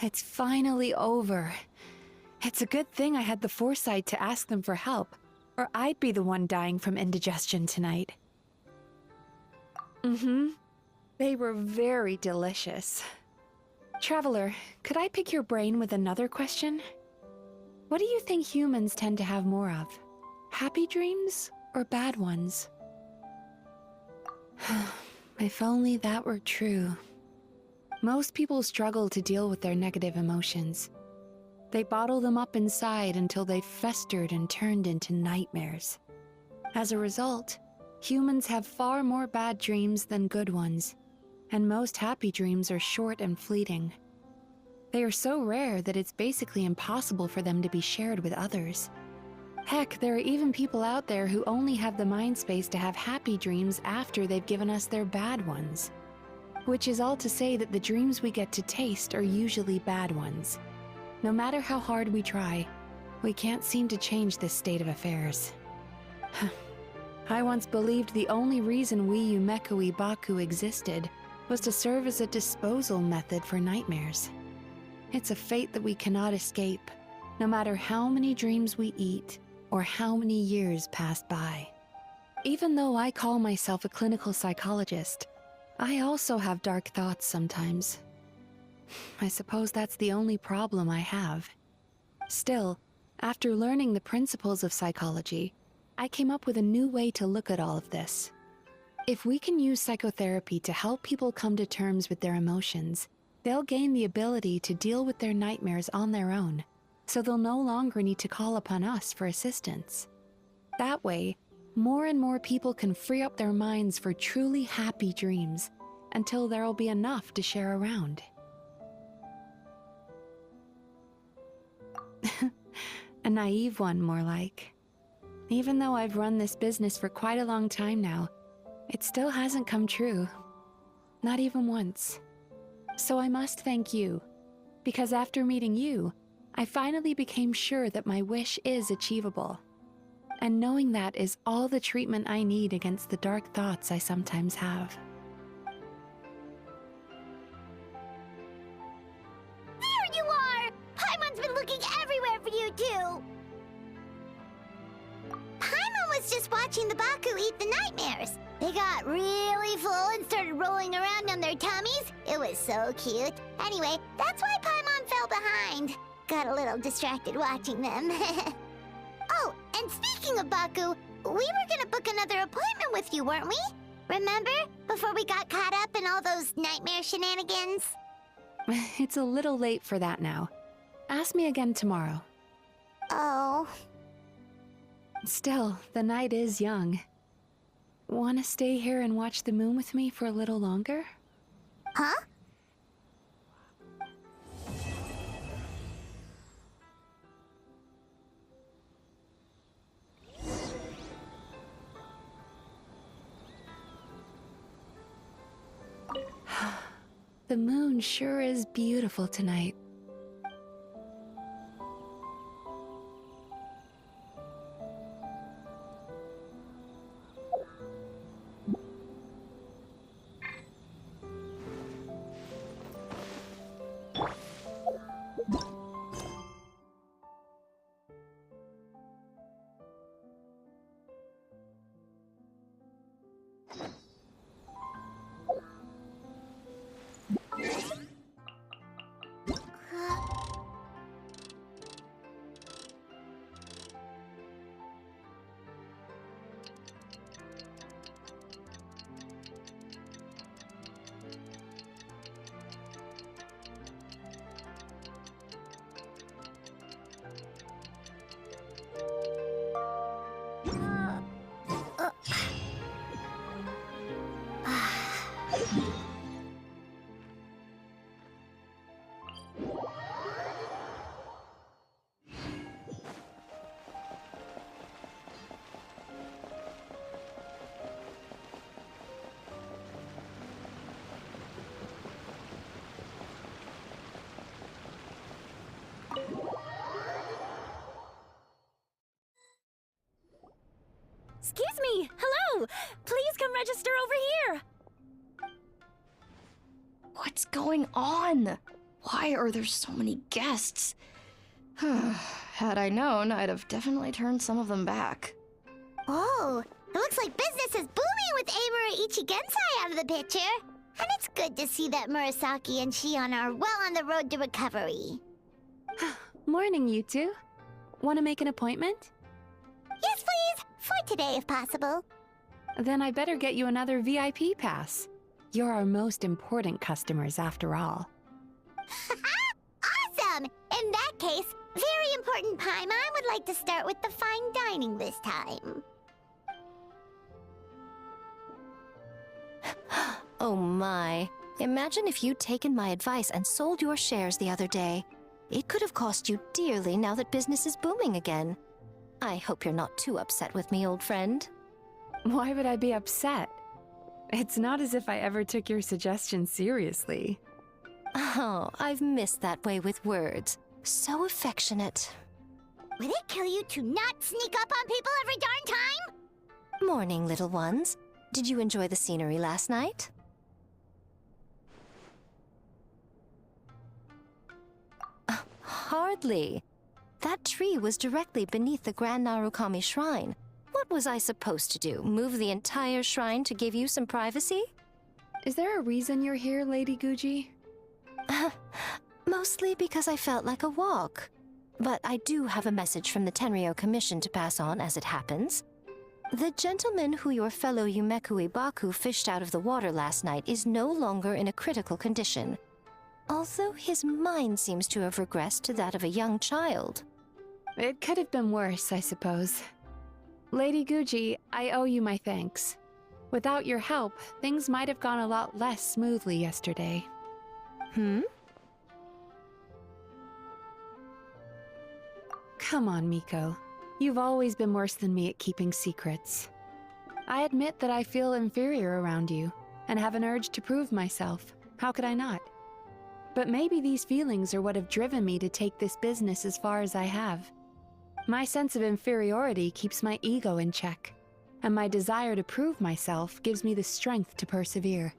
It's finally over. It's a good thing I had the foresight to ask them for help, or I'd be the one dying from indigestion tonight. They were very delicious. Traveler, could I pick your brain with another question? What do you think humans tend to have more of? Happy dreams or bad ones? If only that were true. Most people struggle to deal with their negative emotions. They bottle them up inside until they've festered and turned into nightmares. As a result, humans have far more bad dreams than good ones, and most happy dreams are short and fleeting. They are so rare that it's basically impossible for them to be shared with others. Heck, there are even people out there who only have the mind space to have happy dreams after they've given us their bad ones. Which is all to say that the dreams we get to taste are usually bad ones. No matter how hard we try, we can't seem to change this state of affairs. I once believed the only reason we Yumeko Baku existed was to serve as a disposal method for nightmares. It's a fate that we cannot escape, no matter how many dreams we eat or how many years pass by. Even though I call myself a clinical psychologist, I also have dark thoughts sometimes. I suppose that's the only problem I have. Still, after learning the principles of psychology, I came up with a new way to look at all of this. If we can use psychotherapy to help people come to terms with their emotions, they'll gain the ability to deal with their nightmares on their own, so they'll no longer need to call upon us for assistance. That way, more and more people can free up their minds for truly happy dreams until there'll be enough to share around. A naive one, more like. Even though I've run this business for quite a long time now, it still hasn't come true. Not even once. So I must thank you, because after meeting you, I finally became sure that my wish is achievable. And knowing that is all the treatment I need against the dark thoughts I sometimes have. There you are! Paimon's been looking everywhere for you, too! Paimon was just watching the Baku eat the nightmares. They got really full and started rolling around on their tummies. It was so cute. Anyway, that's why Paimon fell behind. Got a little distracted watching them. Oh, and speaking of Baku, we were gonna book another appointment with you, weren't we? Remember? Before we got caught up in all those nightmare shenanigans? It's a little late for that now. Ask me again tomorrow. Oh. Still, the night is young. Wanna stay here and watch the moon with me for a little longer? Huh? The moon sure is beautiful tonight. Excuse me! Hello! Please come register over here! What's going on? Why are there so many guests? Had I known, I'd have definitely turned some of them back. Oh, it looks like business is booming with Amura Ichigensai out of the picture. And it's good to see that Murasaki and Shion are well on the road to recovery. Morning, you two. Want to make an appointment? Yes, please. For today, if possible. Then I better get you another VIP pass. You're our most important customers, after all. Awesome! In that case, very important Paimon would like to start with the fine dining this time. Oh my. Imagine if you'd taken my advice and sold your shares the other day. It could have cost you dearly now that business is booming again. I hope you're not too upset with me, old friend. Why would I be upset? It's not as if I ever took your suggestion seriously. Oh, I've missed that way with words. So affectionate. Would it kill you to not sneak up on people every darn time? morning, little ones. Did you enjoy the scenery last night? Hardly. That tree was directly beneath the Grand Narukami Shrine. What was I supposed to do? Move the entire shrine to give you some privacy? Is there a reason you're here, Lady Guji? Mostly because I felt like a walk. But I do have a message from the Tenryo Commission to pass on as it happens. The gentleman who your fellow Yumeku Ibaku fished out of the water last night is no longer in a critical condition. Although his mind seems to have regressed to that of a young child. It could have been worse, I suppose. Lady Guji, I owe you my thanks. Without your help, things might have gone a lot less smoothly yesterday. Come on, Miko. You've always been worse than me at keeping secrets. I admit that I feel inferior around you, and have an urge to prove myself. How could I not? But maybe these feelings are what have driven me to take this business as far as I have. My sense of inferiority keeps my ego in check, and my desire to prove myself gives me the strength to persevere.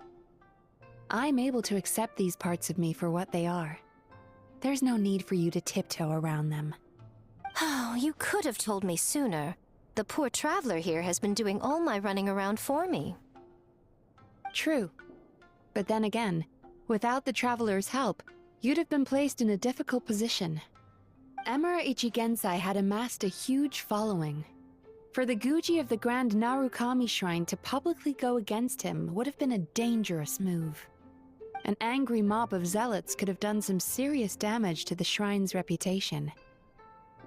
I'm able to accept these parts of me for what they are. There's no need for you to tiptoe around them. Oh, you could have told me sooner. The poor traveler here has been doing all my running around for me. True. But then again, without the traveler's help, you'd have been placed in a difficult position. Emura Ichigensai had amassed a huge following. For the Guji of the Grand Narukami Shrine to publicly go against him would have been a dangerous move. An angry mob of zealots could have done some serious damage to the shrine's reputation.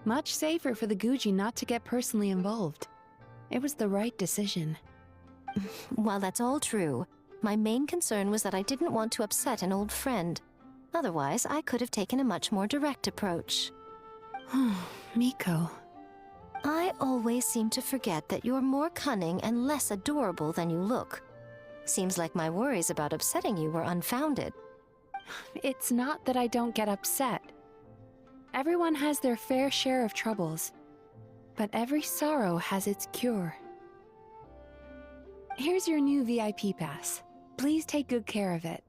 Much safer for the Guji not to get personally involved. It was the right decision. While that's all true, my main concern was that I didn't want to upset an old friend. Otherwise, I could have taken a much more direct approach. Miko. I always seem to forget that you're more cunning and less adorable than you look. Seems like my worries about upsetting you were unfounded. It's not that I don't get upset. Everyone has their fair share of troubles, but every sorrow has its cure. Here's your new VIP pass. Please take good care of it.